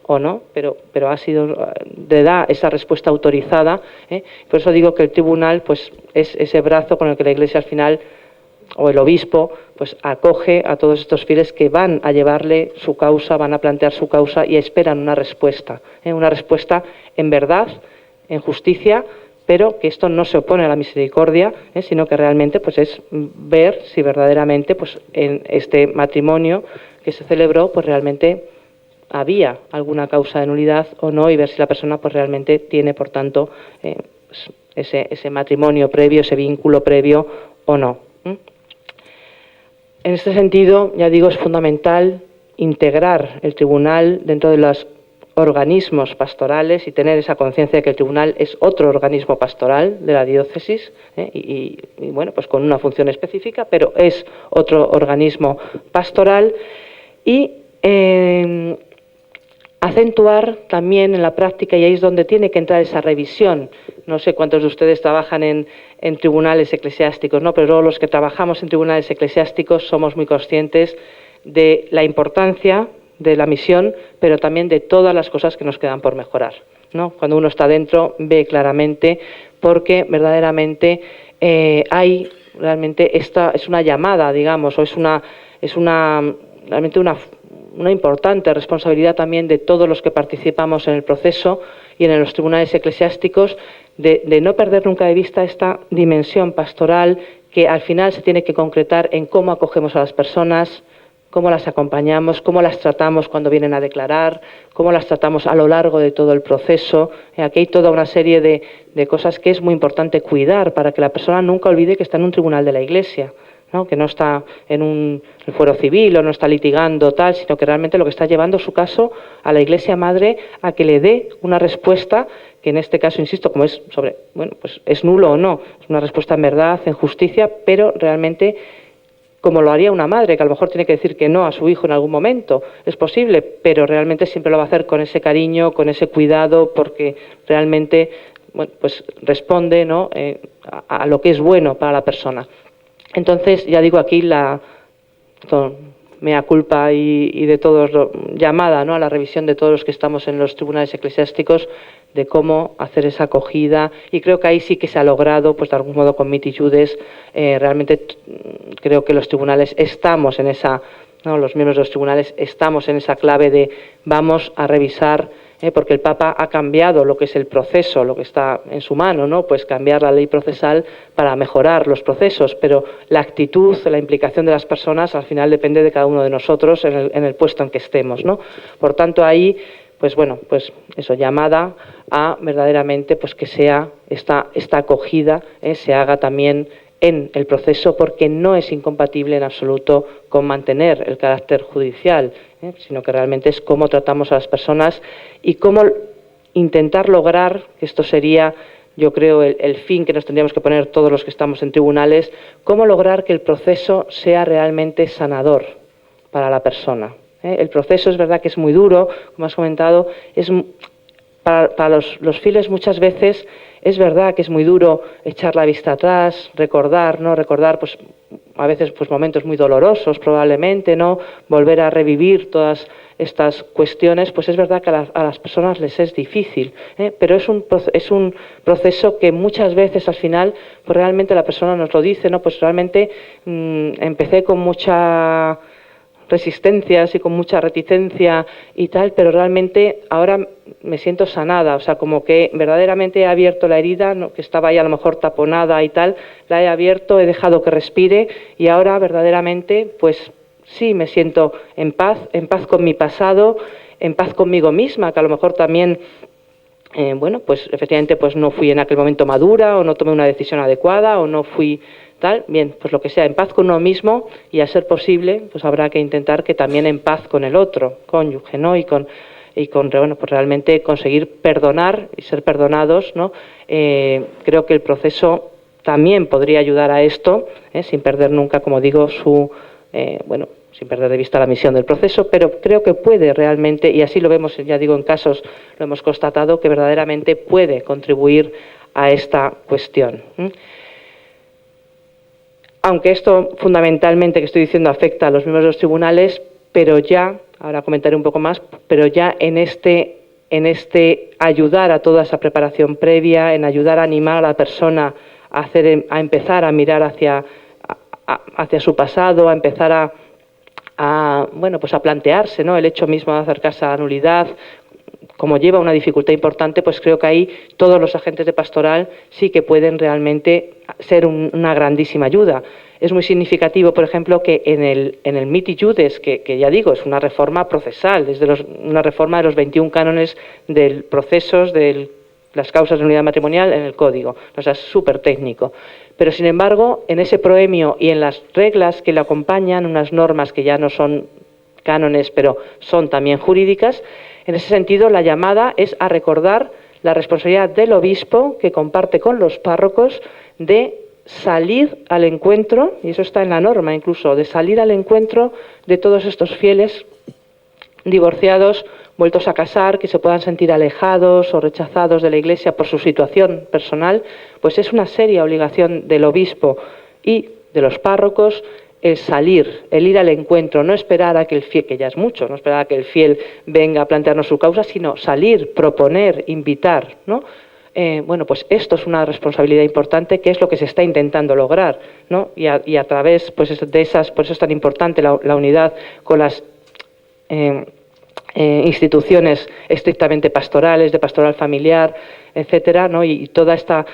o no, pero ha sido, le da esa respuesta autorizada, Por eso digo que el tribunal pues es ese brazo con el que la Iglesia al final, o el obispo, pues acoge a todos estos fieles que van a llevarle su causa, van a plantear su causa y esperan una respuesta en verdad, en justicia, pero que esto no se opone a la misericordia, sino que realmente pues es ver si verdaderamente pues en este matrimonio que se celebró pues realmente había alguna causa de nulidad o no, y ver si la persona pues realmente tiene, por tanto, pues, ese matrimonio previo, ese vínculo previo o no. En este sentido, ya digo, es fundamental integrar el tribunal dentro de los organismos pastorales y tener esa conciencia de que el tribunal es otro organismo pastoral de la diócesis, y bueno, pues con una función específica, pero es otro organismo pastoral, y acentuar también en la práctica, y ahí es donde tiene que entrar esa revisión. No sé cuántos de ustedes trabajan en tribunales eclesiásticos, ¿no? Pero todos los que trabajamos en tribunales eclesiásticos somos muy conscientes de la importancia de la misión, pero también de todas las cosas que nos quedan por mejorar, ¿no? Cuando uno está dentro ve claramente, porque verdaderamente hay realmente esta es una llamada, digamos, o es realmente una importante responsabilidad también de todos los que participamos en el proceso y en los tribunales eclesiásticos, de no perder nunca de vista esta dimensión pastoral que al final se tiene que concretar en cómo acogemos a las personas, cómo las acompañamos, cómo las tratamos cuando vienen a declarar, cómo las tratamos a lo largo de todo el proceso. Aquí hay toda una serie de cosas que es muy importante cuidar para que la persona nunca olvide que está en un tribunal de la Iglesia. ¿no? Que no está en el fuero civil o no está litigando tal, sino que realmente lo que está llevando su caso a la Iglesia Madre a que le dé una respuesta que en este caso, insisto, como es sobre, bueno, pues es nulo o no, es una respuesta en verdad, en justicia, pero realmente como lo haría una madre, que a lo mejor tiene que decir que no a su hijo en algún momento, es posible, pero realmente siempre lo va a hacer con ese cariño, con ese cuidado, porque realmente, bueno, pues responde, ¿no? A lo que es bueno para la persona. Entonces, ya digo, aquí mea culpa y de todos, llamada, ¿no?, a la revisión de todos los que estamos en los tribunales eclesiásticos, de cómo hacer esa acogida, y creo que ahí sí que se ha logrado, pues de algún modo con Miti Judes, realmente creo que los tribunales estamos en esa, ¿no?, los miembros de los tribunales estamos en esa clave de vamos a revisar, porque el Papa ha cambiado lo que es el proceso, lo que está en su mano, ¿no?, pues cambiar la ley procesal para mejorar los procesos, pero la actitud, la implicación de las personas al final depende de cada uno de nosotros en el puesto en que estemos, ¿no? Por tanto, ahí, pues bueno, pues eso, llamada a verdaderamente pues que sea esta acogida, se haga también en el proceso, porque no es incompatible en absoluto con mantener el carácter judicial, sino que realmente es cómo tratamos a las personas y cómo intentar lograr, que esto sería, yo creo, el fin que nos tendríamos que poner todos los que estamos en tribunales, cómo lograr que el proceso sea realmente sanador para la persona. El proceso es verdad que es muy duro, como has comentado, es para los fieles muchas veces es verdad que es muy duro echar la vista atrás, recordar, ¿no? Recordar, pues a veces pues momentos muy dolorosos probablemente, ¿no? Volver a revivir todas estas cuestiones, pues es verdad que a las personas les es difícil, pero es un proceso que muchas veces al final, pues realmente la persona nos lo dice, ¿no? Pues realmente empecé con mucha resistencias y con mucha reticencia y tal, pero realmente ahora me siento sanada, o sea, como que verdaderamente he abierto la herida, ¿no?, que estaba ahí a lo mejor taponada y tal, la he abierto, he dejado que respire y ahora verdaderamente, pues sí, me siento en paz con mi pasado, en paz conmigo misma, que a lo mejor también bueno, pues efectivamente pues no fui en aquel momento madura o no tomé una decisión adecuada o no fui tal, bien, pues lo que sea, en paz con uno mismo y a ser posible, pues habrá que intentar que también en paz con el otro, cónyuge, ¿no? Y con bueno, pues realmente conseguir perdonar y ser perdonados, ¿no? Creo que el proceso también podría ayudar a esto, sin perder nunca, como digo, bueno, sin perder de vista la misión del proceso, pero creo que puede realmente, y así lo vemos, ya digo, en casos, lo hemos constatado, que verdaderamente puede contribuir a esta cuestión. Aunque esto fundamentalmente que estoy diciendo afecta a los miembros de los tribunales, pero ya, ahora comentaré un poco más, pero ya en este ayudar a toda esa preparación previa, en ayudar a animar a la persona a empezar a mirar hacia su pasado, a empezar bueno, pues a plantearse, ¿no?, el hecho mismo de acercarse a la nulidad, como lleva una dificultad importante, pues creo que ahí todos los agentes de pastoral sí que pueden realmente ser una grandísima ayuda. Es muy significativo, por ejemplo, que en el Miti Judes, que ya digo, es una reforma procesal, es una reforma de los 21 cánones del procesos de las causas de nulidad matrimonial en el Código, o sea, es súper técnico. Pero, sin embargo, en ese proemio y en las reglas que le acompañan, unas normas que ya no son cánones, pero son también jurídicas, en ese sentido, la llamada es a recordar la responsabilidad del obispo, que comparte con los párrocos, de salir al encuentro, y eso está en la norma incluso, de salir al encuentro de todos estos fieles divorciados, vueltos a casar, que se puedan sentir alejados o rechazados de la Iglesia por su situación personal, pues es una seria obligación del obispo y de los párrocos el salir, el ir al encuentro, no esperar a que el fiel, que ya es mucho, no esperar a que el fiel venga a plantearnos su causa, sino salir, proponer, invitar, ¿no? Bueno, pues esto es una responsabilidad importante, que es lo que se está intentando lograr, ¿no? Y a través, pues de esas, por eso es tan importante la unidad con las instituciones estrictamente pastorales, de pastoral familiar, etcétera, ¿no? Y toda esta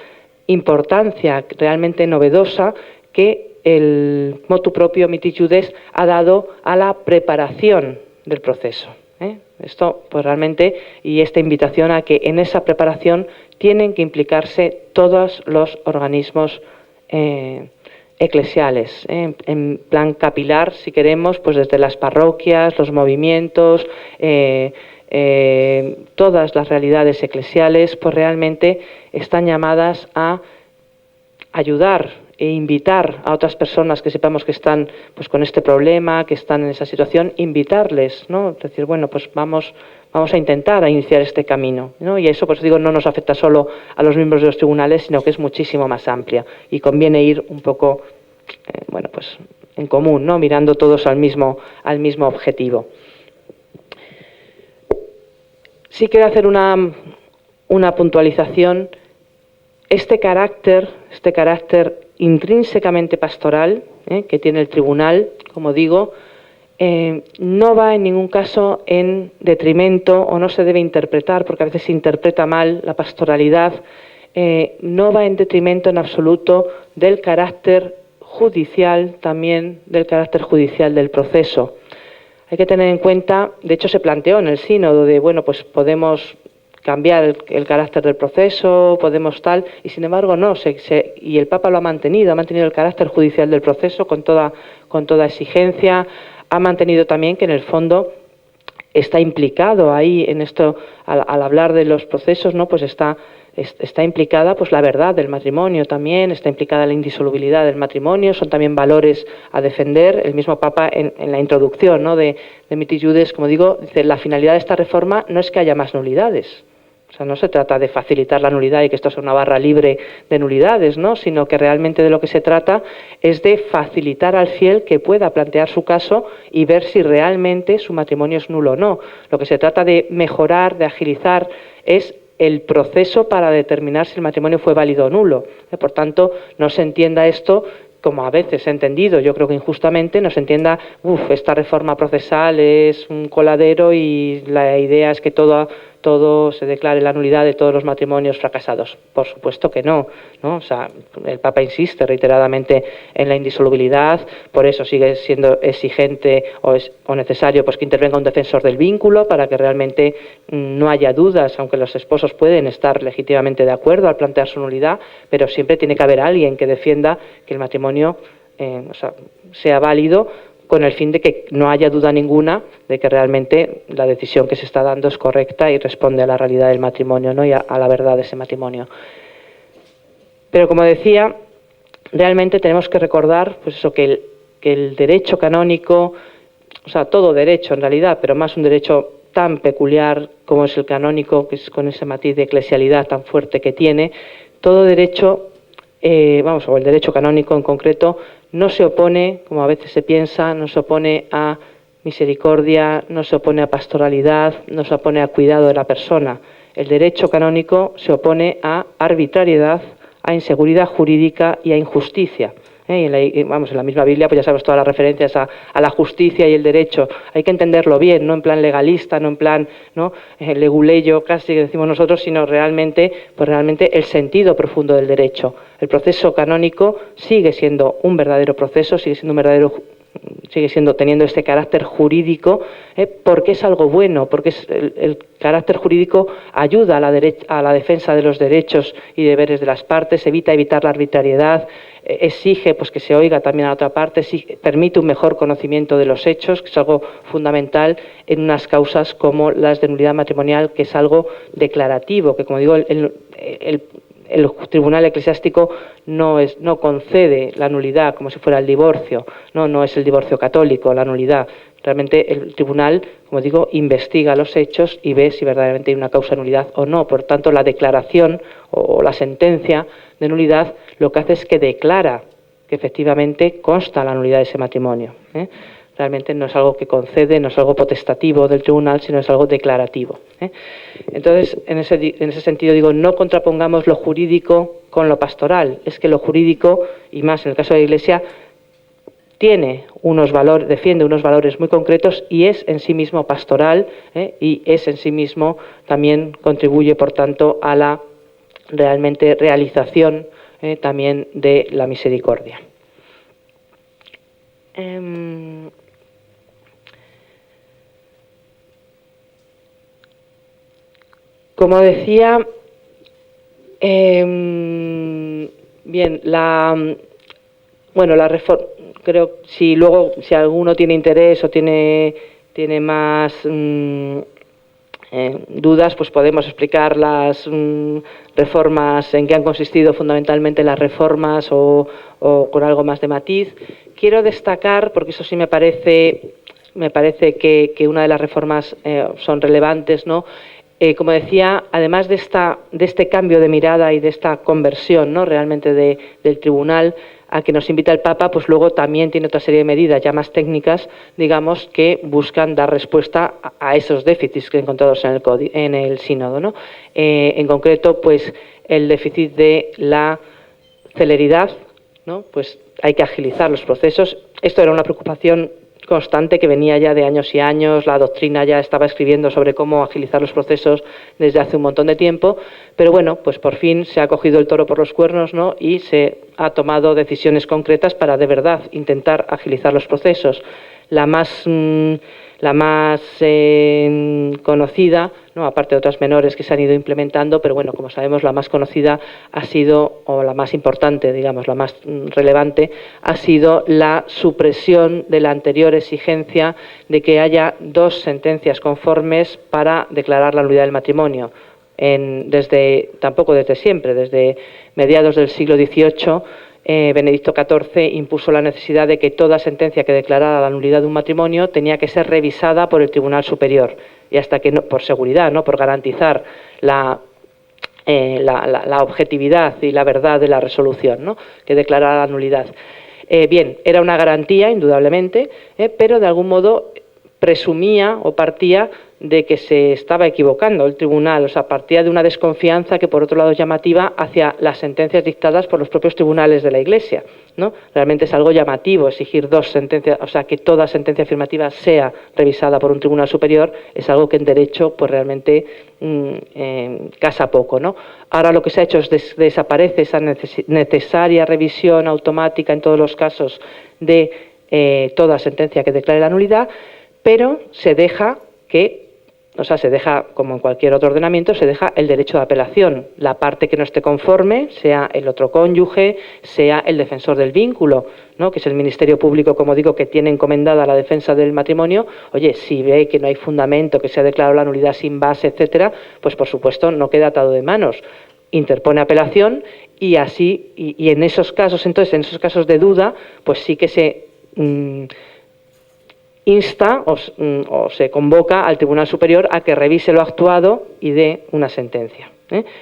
importancia realmente novedosa que el motu propio Miti Judes ha dado a la preparación del proceso. Esto, pues realmente, y esta invitación a que en esa preparación tienen que implicarse todos los organismos eclesiales, en plan capilar, si queremos, pues desde las parroquias, los movimientos, todas las realidades eclesiales, pues realmente están llamadas a ayudar e invitar a otras personas que sepamos que están pues con este problema, que están en esa situación, invitarles, ¿no? Es decir, bueno, pues vamos a intentar a iniciar este camino, ¿no? Y eso, pues digo, no nos afecta solo a los miembros de los tribunales, sino que es muchísimo más amplia y conviene ir un poco, bueno, pues en común, ¿no? Mirando todos al mismo objetivo. Sí quiero hacer una puntualización. Este carácter intrínsecamente pastoral que tiene el tribunal, como digo, no va en ningún caso en detrimento, o no se debe interpretar, porque a veces se interpreta mal la pastoralidad, no va en detrimento en absoluto del carácter judicial, también del carácter judicial del proceso. Hay que tener en cuenta, de hecho se planteó en el sínodo, de bueno, pues podemos cambiar el carácter del proceso, podemos tal, y sin embargo no, y el Papa lo ha mantenido el carácter judicial del proceso con toda exigencia, ha mantenido también que en el fondo está implicado ahí en esto, al hablar de los procesos, ¿no? Pues está implicada pues la verdad del matrimonio también, está implicada la indisolubilidad del matrimonio, son también valores a defender. El mismo Papa en la introducción, ¿no? de Mitis Iudes, como digo, dice, la finalidad de esta reforma no es que haya más nulidades. O sea, no se trata de facilitar la nulidad y que esto sea una barra libre de nulidades, ¿no? Sino que realmente de lo que se trata es de facilitar al fiel que pueda plantear su caso y ver si realmente su matrimonio es nulo o no. Lo que se trata de mejorar, de agilizar, es el proceso para determinar si el matrimonio fue válido o nulo. Por tanto, no se entienda esto como a veces he entendido, yo creo que injustamente, no se entienda, esta reforma procesal es un coladero y la idea es que todo se declare la nulidad de todos los matrimonios fracasados. Por supuesto que no, ¿no? O sea, el Papa insiste reiteradamente en la indisolubilidad, por eso sigue siendo exigente o necesario pues que intervenga un defensor del vínculo para que realmente no haya dudas, aunque los esposos pueden estar legítimamente de acuerdo al plantear su nulidad, pero siempre tiene que haber alguien que defienda que el matrimonio sea válido, con el fin de que no haya duda ninguna de que realmente la decisión que se está dando es correcta y responde a la realidad del matrimonio, ¿no? Y a la verdad de ese matrimonio. Pero como decía, realmente tenemos que recordar pues eso, que el derecho canónico, o sea, todo derecho en realidad, pero más un derecho tan peculiar como es el canónico, que es con ese matiz de eclesialidad tan fuerte que tiene, todo derecho, o el derecho canónico en concreto, no se opone, como a veces se piensa, no se opone a misericordia, no se opone a pastoralidad, no se opone a cuidado de la persona. El derecho canónico se opone a arbitrariedad, a inseguridad jurídica y a injusticia. Y en la misma Biblia, pues ya sabes todas las referencias a la justicia y el derecho. Hay que entenderlo bien, no en plan legalista, no en plan leguleyo, casi que decimos nosotros, sino realmente el sentido profundo del derecho. El proceso canónico sigue siendo un verdadero proceso, sigue siendo teniendo este carácter jurídico, porque es algo bueno, porque el carácter jurídico ayuda a la defensa de los derechos y deberes de las partes, evitar la arbitrariedad, exige pues que se oiga también a la otra parte, permite un mejor conocimiento de los hechos, que es algo fundamental en unas causas como las de nulidad matrimonial, que es algo declarativo, que como digo, el tribunal eclesiástico no concede la nulidad como si fuera el divorcio, no es el divorcio católico, la nulidad. Realmente el tribunal, como digo, investiga los hechos y ve si verdaderamente hay una causa de nulidad o no. Por tanto, la declaración o la sentencia de nulidad lo que hace es que declara que efectivamente consta la nulidad de ese matrimonio. Realmente no es algo que concede, no es algo potestativo del tribunal, sino es algo declarativo. Entonces, en ese sentido digo, no contrapongamos lo jurídico con lo pastoral. Es que lo jurídico, y más en el caso de la Iglesia, defiende unos valores muy concretos y es en sí mismo pastoral, y es en sí mismo también contribuye, por tanto, a la realmente realización también de la misericordia. Como decía, bien, Bueno, creo si luego si alguno tiene interés o tiene más dudas, pues podemos explicar las reformas, en qué han consistido fundamentalmente las reformas o con algo más de matiz. Quiero destacar, porque eso sí me parece que una de las reformas son relevantes, ¿no? Como decía, además de este cambio de mirada y de esta conversión, ¿no?, realmente del tribunal a que nos invita el Papa, pues luego también tiene otra serie de medidas ya más técnicas, digamos, que buscan dar respuesta a esos déficits que encontrados en el sínodo, ¿no? En concreto, pues el déficit de la celeridad, ¿no? Pues hay que agilizar los procesos. Esto era una preocupación constante que venía ya de años y años, la doctrina ya estaba escribiendo sobre cómo agilizar los procesos desde hace un montón de tiempo, pero bueno, pues por fin se ha cogido el toro por los cuernos, ¿no?, y se ha tomado decisiones concretas para de verdad intentar agilizar los procesos. La más conocida, ¿no?, aparte de otras menores que se han ido implementando, pero bueno, como sabemos, la más conocida ha sido, o la más importante, digamos, la más relevante, ha sido la supresión de la anterior exigencia de que haya 2 sentencias conformes para declarar la nulidad del matrimonio. Tampoco desde siempre, desde mediados del siglo XVIII, Benedicto XIV impuso la necesidad de que toda sentencia que declarara la nulidad de un matrimonio tenía que ser revisada por el Tribunal Superior, y hasta que, no, por seguridad, ¿no?, por garantizar la objetividad y la verdad de la resolución, ¿no?, que declarara la nulidad. Bien, era una garantía, indudablemente, pero de algún modo presumía o partía de que se estaba equivocando el tribunal, o sea, partía de una desconfianza que por otro lado es llamativa hacia las sentencias dictadas por los propios tribunales de la Iglesia, ¿no? Realmente es algo llamativo exigir 2 sentencias, o sea, que toda sentencia afirmativa sea revisada por un tribunal superior, es algo que en derecho pues realmente casa poco, ¿no? Ahora lo que se ha hecho es desaparece esa necesaria revisión automática en todos los casos de toda sentencia que declare la nulidad, pero se deja como en cualquier otro ordenamiento, se deja el derecho de apelación. La parte que no esté conforme, sea el otro cónyuge, sea el defensor del vínculo, ¿no?, que es el Ministerio Público, como digo, que tiene encomendada la defensa del matrimonio. Oye, si ve que no hay fundamento, que se ha declarado la nulidad sin base, etcétera, pues por supuesto no queda atado de manos. Interpone apelación y así, y en esos casos, entonces, en esos casos de duda, pues sí que se insta o se convoca al Tribunal Superior a que revise lo actuado y dé una sentencia.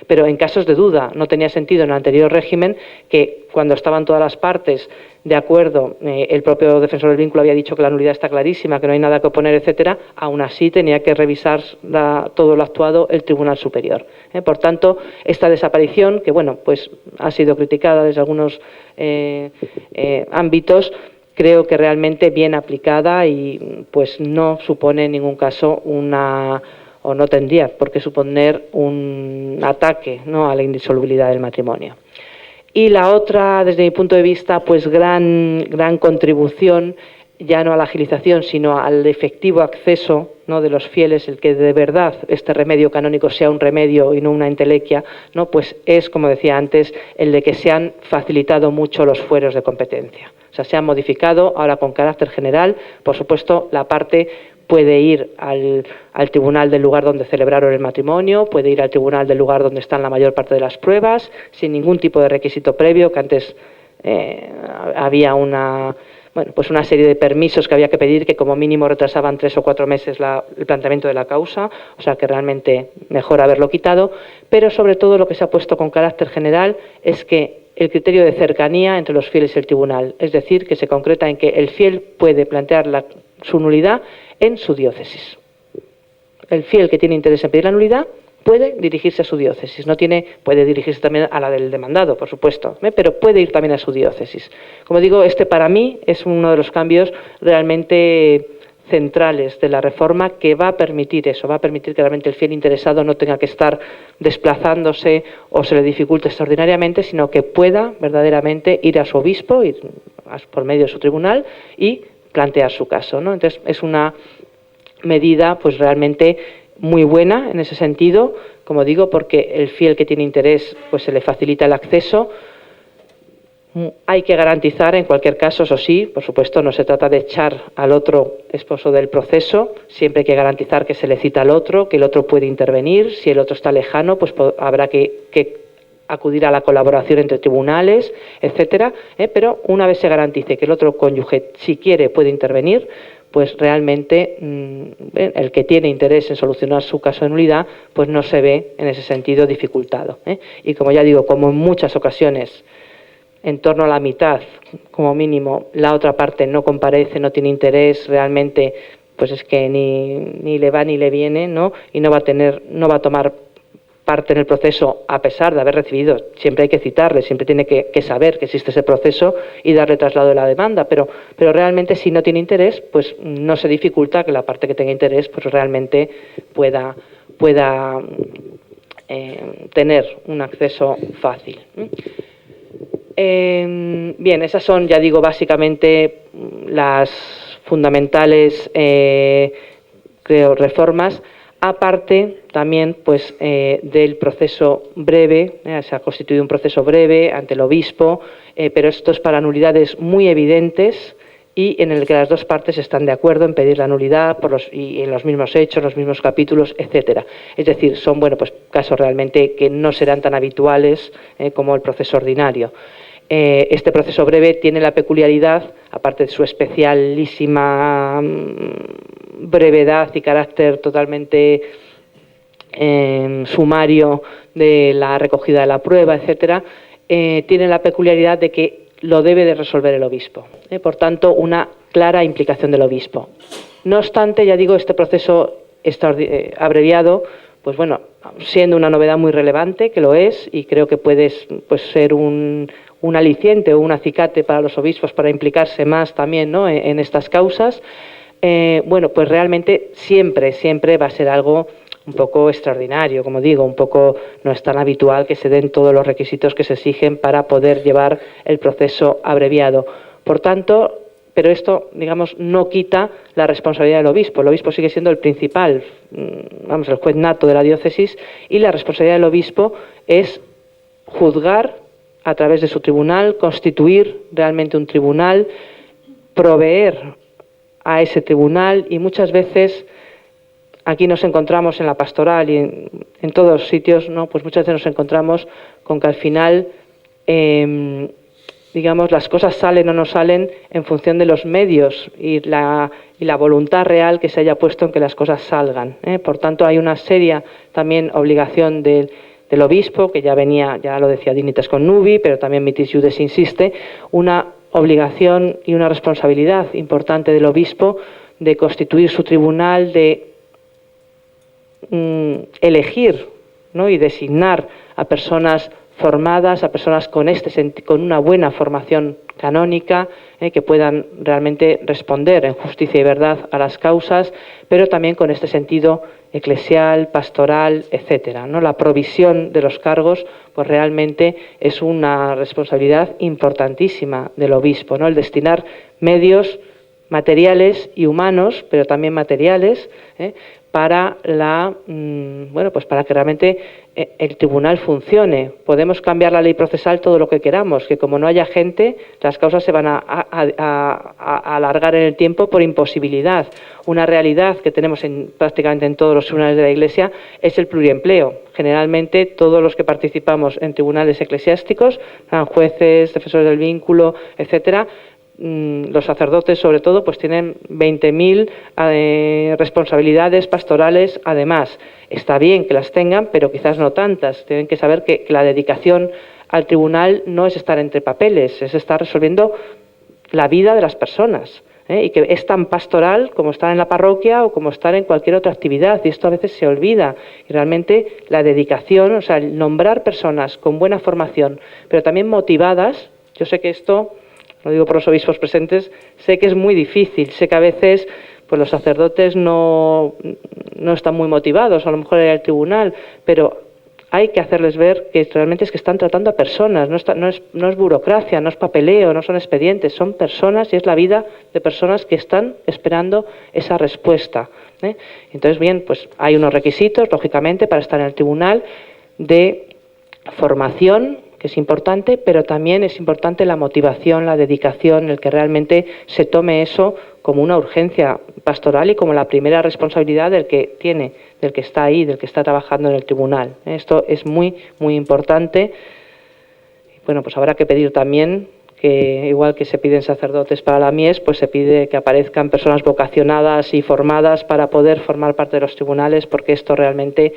Pero en casos de duda, no tenía sentido en el anterior régimen que cuando estaban todas las partes de acuerdo, el propio defensor del vínculo había dicho que la nulidad está clarísima, que no hay nada que oponer, etcétera, aún así tenía que revisar todo lo actuado el Tribunal Superior. Por tanto, esta desaparición, que bueno, pues ha sido criticada desde algunos ámbitos, creo que realmente bien aplicada y pues no supone en ningún caso o no tendría por qué suponer un ataque, ¿no?, a la indisolubilidad del matrimonio. Y la otra, desde mi punto de vista, pues gran contribución, ya no a la agilización, sino al efectivo acceso, ¿no?, de los fieles, el que de verdad este remedio canónico sea un remedio y no una entelequia, ¿no?, pues es, como decía antes, el de que se han facilitado mucho los fueros de competencia. O sea, se han modificado ahora con carácter general. Por supuesto, la parte puede ir al tribunal del lugar donde celebraron el matrimonio, puede ir al tribunal del lugar donde están la mayor parte de las pruebas, sin ningún tipo de requisito previo, que antes había una serie de permisos que había que pedir que como mínimo retrasaban 3 o 4 meses el planteamiento de la causa, o sea que realmente mejor haberlo quitado, pero sobre todo lo que se ha puesto con carácter general es que el criterio de cercanía entre los fieles y el tribunal, es decir, que se concreta en que el fiel puede plantear su nulidad en su diócesis. El fiel que tiene interés en pedir la nulidad puede dirigirse a su diócesis, puede dirigirse también a la del demandado, por supuesto, pero puede ir también a su diócesis. Como digo, para mí es uno de los cambios realmente centrales de la reforma que va a permitir eso, va a permitir que realmente el fiel interesado no tenga que estar desplazándose o se le dificulte extraordinariamente, sino que pueda verdaderamente ir a su obispo, ir por medio de su tribunal y plantear su caso, ¿no? Entonces es una medida pues realmente muy buena en ese sentido, como digo, porque el fiel que tiene interés pues se le facilita el acceso. Hay que garantizar, en cualquier caso, eso sí, por supuesto, no se trata de echar al otro esposo del proceso, siempre hay que garantizar que se le cita al otro, que el otro puede intervenir, si el otro está lejano, pues habrá que acudir a la colaboración entre tribunales, etcétera, pero una vez se garantice que el otro cónyuge, si quiere, puede intervenir, pues realmente el que tiene interés en solucionar su caso de nulidad, pues no se ve en ese sentido dificultado. Y como ya digo, como en muchas ocasiones, en torno a la mitad, como mínimo, la otra parte no comparece, no tiene interés, realmente, pues es que ni le va ni le viene, ¿no? Y no va a tomar parte en el proceso a pesar de haber recibido. Siempre hay que citarle, siempre tiene que saber que existe ese proceso y darle traslado de la demanda, pero realmente si no tiene interés, pues no se dificulta que la parte que tenga interés pues realmente pueda tener un acceso fácil. Bien, esas son, ya digo, básicamente las fundamentales, creo, reformas. Aparte, también, pues, del proceso breve, se ha constituido un proceso breve ante el obispo, pero esto es para nulidades muy evidentes y en el que las dos partes están de acuerdo en pedir la nulidad y en los mismos hechos, los mismos capítulos, etcétera. Es decir, son, bueno, pues casos realmente que no serán tan habituales como el proceso ordinario. Este proceso breve tiene la peculiaridad, aparte de su especialísima brevedad y carácter totalmente sumario de la recogida de la prueba, etcétera, tiene la peculiaridad de que lo debe de resolver el obispo. Por tanto, una clara implicación del obispo. No obstante, ya digo, este proceso abreviado, pues bueno, siendo una novedad muy relevante, que lo es, y creo que puede pues, ser un aliciente o un acicate para los obispos para implicarse más también, ¿no?, en estas causas, bueno, pues realmente siempre va a ser algo un poco extraordinario, como digo, un poco no es tan habitual que se den todos los requisitos que se exigen para poder llevar el proceso abreviado. Por tanto, pero esto, digamos, no quita la responsabilidad del obispo. El obispo sigue siendo el principal, vamos, el juez nato de la diócesis, y la responsabilidad del obispo es juzgar a través de su tribunal, constituir realmente un tribunal, proveer a ese tribunal, y muchas veces aquí nos encontramos en la pastoral y en todos los sitios, ¿no? Pues muchas veces nos encontramos con que al final, digamos, las cosas salen o no salen en función de los medios y la voluntad real que se haya puesto en que las cosas salgan. Por tanto, hay una seria también obligación del obispo, que ya lo decía Dignitas Connubii, pero también Mitis Iudes insiste, una obligación y una responsabilidad importante del obispo de constituir su tribunal, de elegir, ¿no?, y designar a personas formadas, a personas con una buena formación canónica, que puedan realmente responder en justicia y verdad a las causas, pero también con este sentido eclesial, pastoral, etcétera, ¿no? La provisión de los cargos, pues realmente es una responsabilidad importantísima del obispo, ¿no? El destinar medios materiales y humanos, pero también materiales, para pues para que realmente el tribunal funcione. Podemos cambiar la ley procesal todo lo que queramos, que como no haya gente, las causas se van a alargar en el tiempo por imposibilidad. Una realidad que tenemos prácticamente en todos los tribunales de la Iglesia es el pluriempleo. Generalmente todos los que participamos en tribunales eclesiásticos, jueces, defensores del vínculo, etcétera, los sacerdotes sobre todo pues tienen 20.000 responsabilidades pastorales. Además, está bien que las tengan, pero quizás no tantas. Tienen que saber que la dedicación al tribunal no es estar entre papeles, es estar resolviendo la vida de las personas, y que es tan pastoral como estar en la parroquia o como estar en cualquier otra actividad, y esto a veces se olvida. Y realmente la dedicación, o sea, el nombrar personas con buena formación, pero también motivadas. Yo sé que esto, lo digo por los obispos presentes, sé que es muy difícil, sé que a veces pues los sacerdotes no están muy motivados, a lo mejor en el tribunal, pero hay que hacerles ver que realmente es que están tratando a personas, no es burocracia, no es papeleo, no son expedientes, son personas y es la vida de personas que están esperando esa respuesta. Entonces, bien, pues hay unos requisitos, lógicamente, para estar en el tribunal de formación, que es importante, pero también es importante la motivación, la dedicación, el que realmente se tome eso como una urgencia pastoral y como la primera responsabilidad del que tiene, del que está ahí, del que está trabajando en el tribunal. Esto es muy, muy importante. Bueno, pues habrá que pedir también que, igual que se piden sacerdotes para la mies, pues se pide que aparezcan personas vocacionadas y formadas para poder formar parte de los tribunales, porque esto realmente,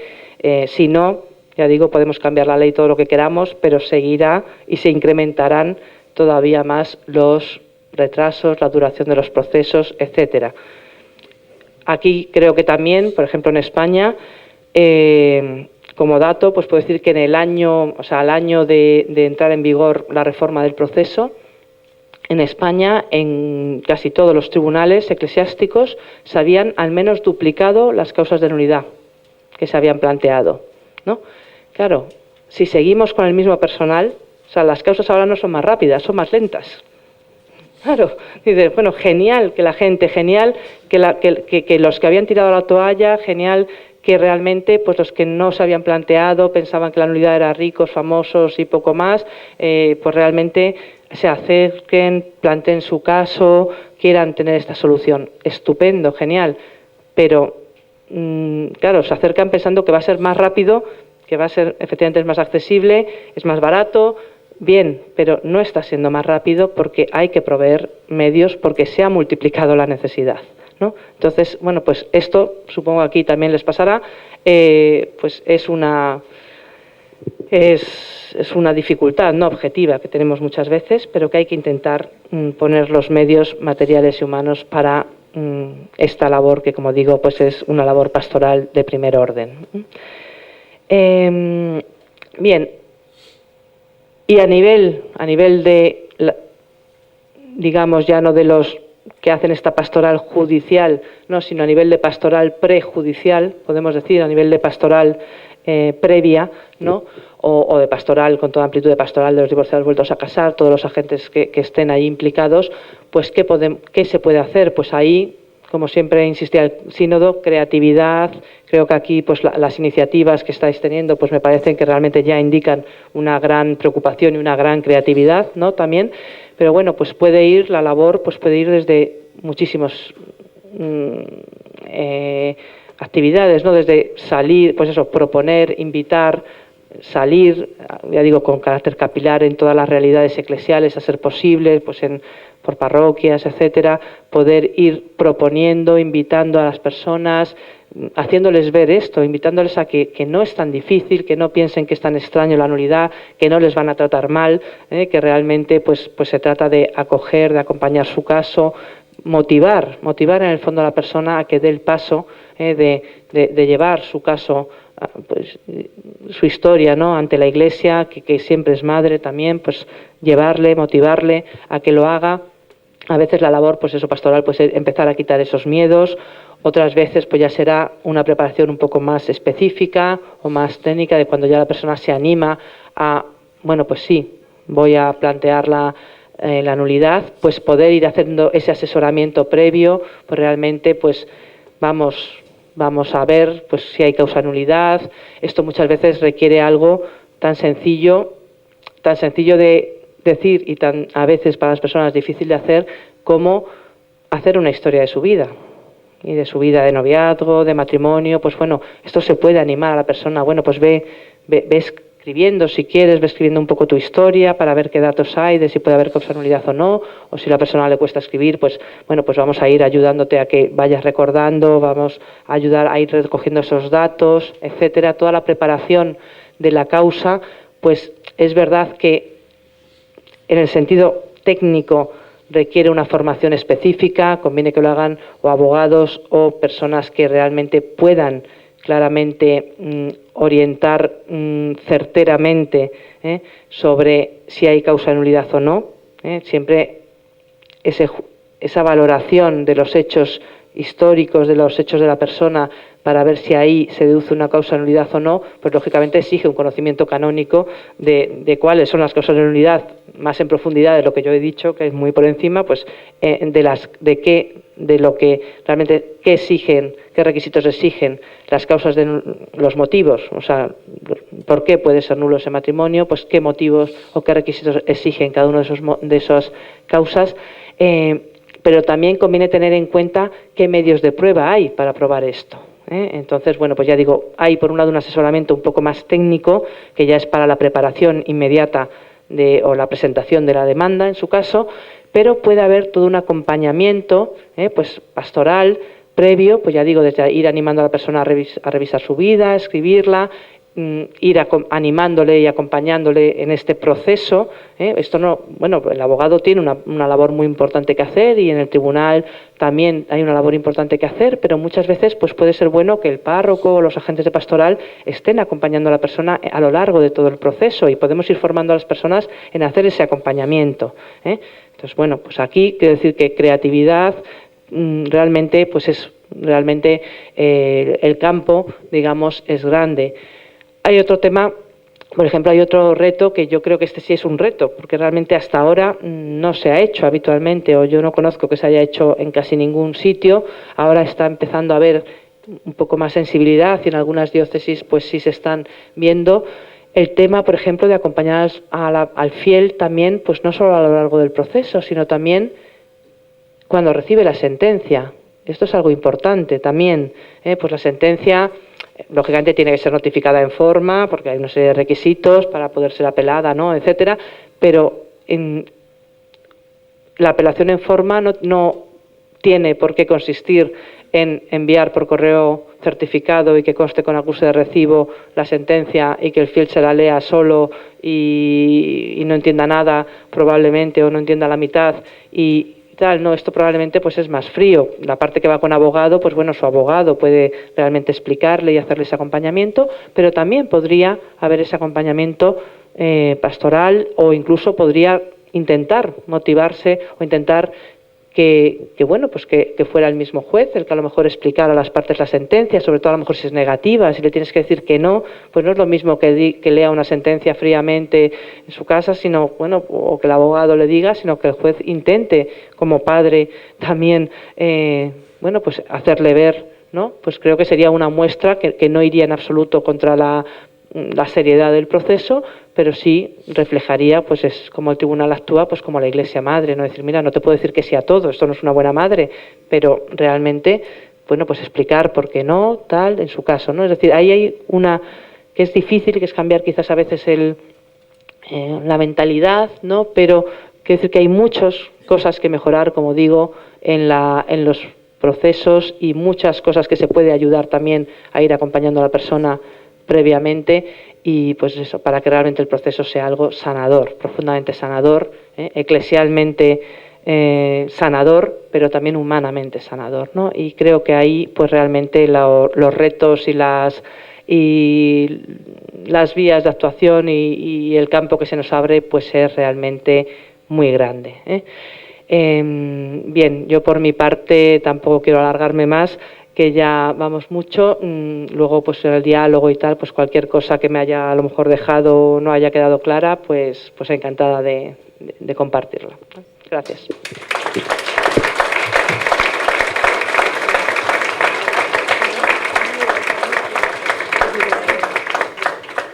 si no, ya digo, podemos cambiar la ley todo lo que queramos, pero seguirá y se incrementarán todavía más los retrasos, la duración de los procesos, etcétera. Aquí creo que también, por ejemplo, en España, como dato, pues puedo decir que en el año, o sea, al año de entrar en vigor la reforma del proceso, en España, en casi todos los tribunales eclesiásticos, se habían al menos duplicado las causas de nulidad que se habían planteado, ¿no? Claro, si seguimos con el mismo personal, o sea, las causas ahora no son más rápidas, son más lentas. Claro, dice, bueno, genial que la gente, genial que los que habían tirado la toalla, genial que realmente pues los que no se habían planteado, pensaban que la nulidad era ricos, famosos y poco más, pues realmente se acerquen, planteen su caso, quieran tener esta solución. Estupendo, genial, pero claro, se acercan pensando que va a ser más rápido, que va a ser, efectivamente es más accesible, es más barato. Bien, pero no está siendo más rápido porque hay que proveer medios, porque se ha multiplicado la necesidad, ¿no? Entonces, bueno, pues esto supongo aquí también les pasará, pues es una dificultad no objetiva que tenemos muchas veces, pero que hay que intentar poner los medios materiales y humanos para esta labor que, como digo, pues es una labor pastoral de primer orden. Bien. Y a nivel de, digamos, ya no de los que hacen esta pastoral judicial, no, sino a nivel de pastoral prejudicial, podemos decir, a nivel de pastoral previa, ¿no? O de pastoral, con toda amplitud de pastoral de los divorciados vueltos a casar, todos los agentes que estén ahí implicados, pues ¿qué se puede hacer? Pues ahí, como siempre insistía el sínodo, creatividad. Creo que aquí pues las iniciativas que estáis teniendo pues me parecen que realmente ya indican una gran preocupación y una gran creatividad, ¿no? También, pero bueno, pues puede ir la labor, pues puede ir desde muchísimos actividades, ¿no? Desde salir, pues eso, proponer, invitar, salir, ya digo, con carácter capilar en todas las realidades eclesiales a ser posible, pues por parroquias, etcétera, poder ir proponiendo, invitando a las personas, haciéndoles ver esto, invitándoles a que no es tan difícil, que no piensen que es tan extraño la nulidad, que no les van a tratar mal, que realmente pues se trata de acoger, de acompañar su caso, motivar en el fondo a la persona a que dé el paso de llevar su caso, pues su historia, ¿no? Ante la Iglesia, que siempre es madre también, pues llevarle, motivarle a que lo haga. A veces la labor, pues eso, pastoral, pues empezar a quitar esos miedos. Otras veces, pues ya será una preparación un poco más específica o más técnica, de cuando ya la persona se anima a, bueno, pues sí, voy a plantear la nulidad, pues poder ir haciendo ese asesoramiento previo, pues realmente, pues vamos a ver pues si hay causa nulidad. Esto muchas veces requiere algo tan sencillo de decir y tan a veces para las personas difícil de hacer, como hacer una historia de su vida y de su vida de noviazgo, de matrimonio. Pues bueno, esto se puede animar a la persona, bueno, pues ve escribiendo, si quieres, ve escribiendo un poco tu historia para ver qué datos hay de si puede haber causa nulidad o no, o si a la persona le cuesta escribir, pues bueno, pues vamos a ir ayudándote a que vayas recordando, vamos a ayudar a ir recogiendo esos datos, etcétera. Toda la preparación de la causa, pues es verdad que en el sentido técnico requiere una formación específica, conviene que lo hagan o abogados o personas que realmente puedan claramente orientar certeramente sobre si hay causa de nulidad o no. Siempre esa valoración de los hechos históricos, de los hechos de la persona, para ver si ahí se deduce una causa de nulidad o no, pues lógicamente exige un conocimiento canónico de cuáles son las causas de nulidad más en profundidad de lo que yo he dicho, que es muy por encima, pues de lo que realmente qué exigen, qué requisitos exigen, las causas de los motivos, o sea, por qué puede ser nulo ese matrimonio, pues qué motivos o qué requisitos exigen cada uno de esas causas, pero también conviene tener en cuenta qué medios de prueba hay para probar esto. Entonces, bueno, pues ya digo, hay por un lado un asesoramiento un poco más técnico, que ya es para la preparación inmediata o la presentación de la demanda, en su caso, pero puede haber todo un acompañamiento, pues pastoral, previo, pues ya digo, desde ir animando a la persona a revisar su vida, a escribirla, ir animándole y acompañándole en este proceso. Esto no, bueno, el abogado tiene una labor muy importante que hacer y en el tribunal también hay una labor importante que hacer, pero muchas veces pues puede ser bueno que el párroco o los agentes de pastoral estén acompañando a la persona a lo largo de todo el proceso y podemos ir formando a las personas en hacer ese acompañamiento. Entonces, bueno, pues aquí quiero decir que creatividad realmente, pues es realmente el campo, digamos, es grande. Hay otro tema, por ejemplo, hay otro reto que yo creo que este sí es un reto, porque realmente hasta ahora no se ha hecho habitualmente, o yo no conozco que se haya hecho en casi ningún sitio. Ahora está empezando a haber un poco más sensibilidad y en algunas diócesis pues sí se están viendo el tema, por ejemplo, de acompañar al fiel también, pues no solo a lo largo del proceso, sino también cuando recibe la sentencia. Esto es algo importante también, pues la sentencia lógicamente tiene que ser notificada en forma, porque hay una serie de requisitos para poder ser apelada, ¿no?, etcétera, pero la apelación en forma no tiene por qué consistir en enviar por correo certificado y que conste con acuse de recibo la sentencia y que el fiel se la lea solo y no entienda nada probablemente, o no entienda la mitad y tal. No, esto probablemente pues es más frío. La parte que va con abogado, pues bueno, su abogado puede realmente explicarle y hacerle ese acompañamiento, pero también podría haber ese acompañamiento pastoral, o incluso podría intentar motivarse o intentar que bueno, pues que fuera el mismo juez el que a lo mejor explicara a las partes la sentencia, sobre todo a lo mejor si es negativa, si le tienes que decir que no, pues no es lo mismo que lea una sentencia fríamente en su casa, sino, bueno, o que el abogado le diga, sino que el juez intente, como padre, también, bueno, pues hacerle ver, ¿no? Pues creo que sería una muestra que no iría en absoluto contra la seriedad del proceso, pero sí reflejaría, pues es como el tribunal actúa, pues como la Iglesia madre, no decir, mira, no te puedo decir que sí a todo, esto no es una buena madre, pero realmente, bueno, pues explicar por qué no, tal, en su caso, ¿no? Es decir, ahí hay una que es difícil, que es cambiar quizás a veces la mentalidad, ¿no? Pero quiero decir que hay muchas cosas que mejorar, como digo, en los procesos, y muchas cosas que se puede ayudar también a ir acompañando a la persona previamente, y pues eso, para que realmente el proceso sea algo sanador, profundamente sanador, eclesialmente sanador, pero también humanamente sanador, ¿no? Y creo que ahí pues realmente los retos y las vías de actuación y el campo que se nos abre pues es realmente muy grande. Bien, yo por mi parte tampoco quiero alargarme más, que ya vamos mucho. Luego pues en el diálogo y tal, pues cualquier cosa que me haya a lo mejor dejado o no haya quedado clara, pues encantada de compartirla. Gracias.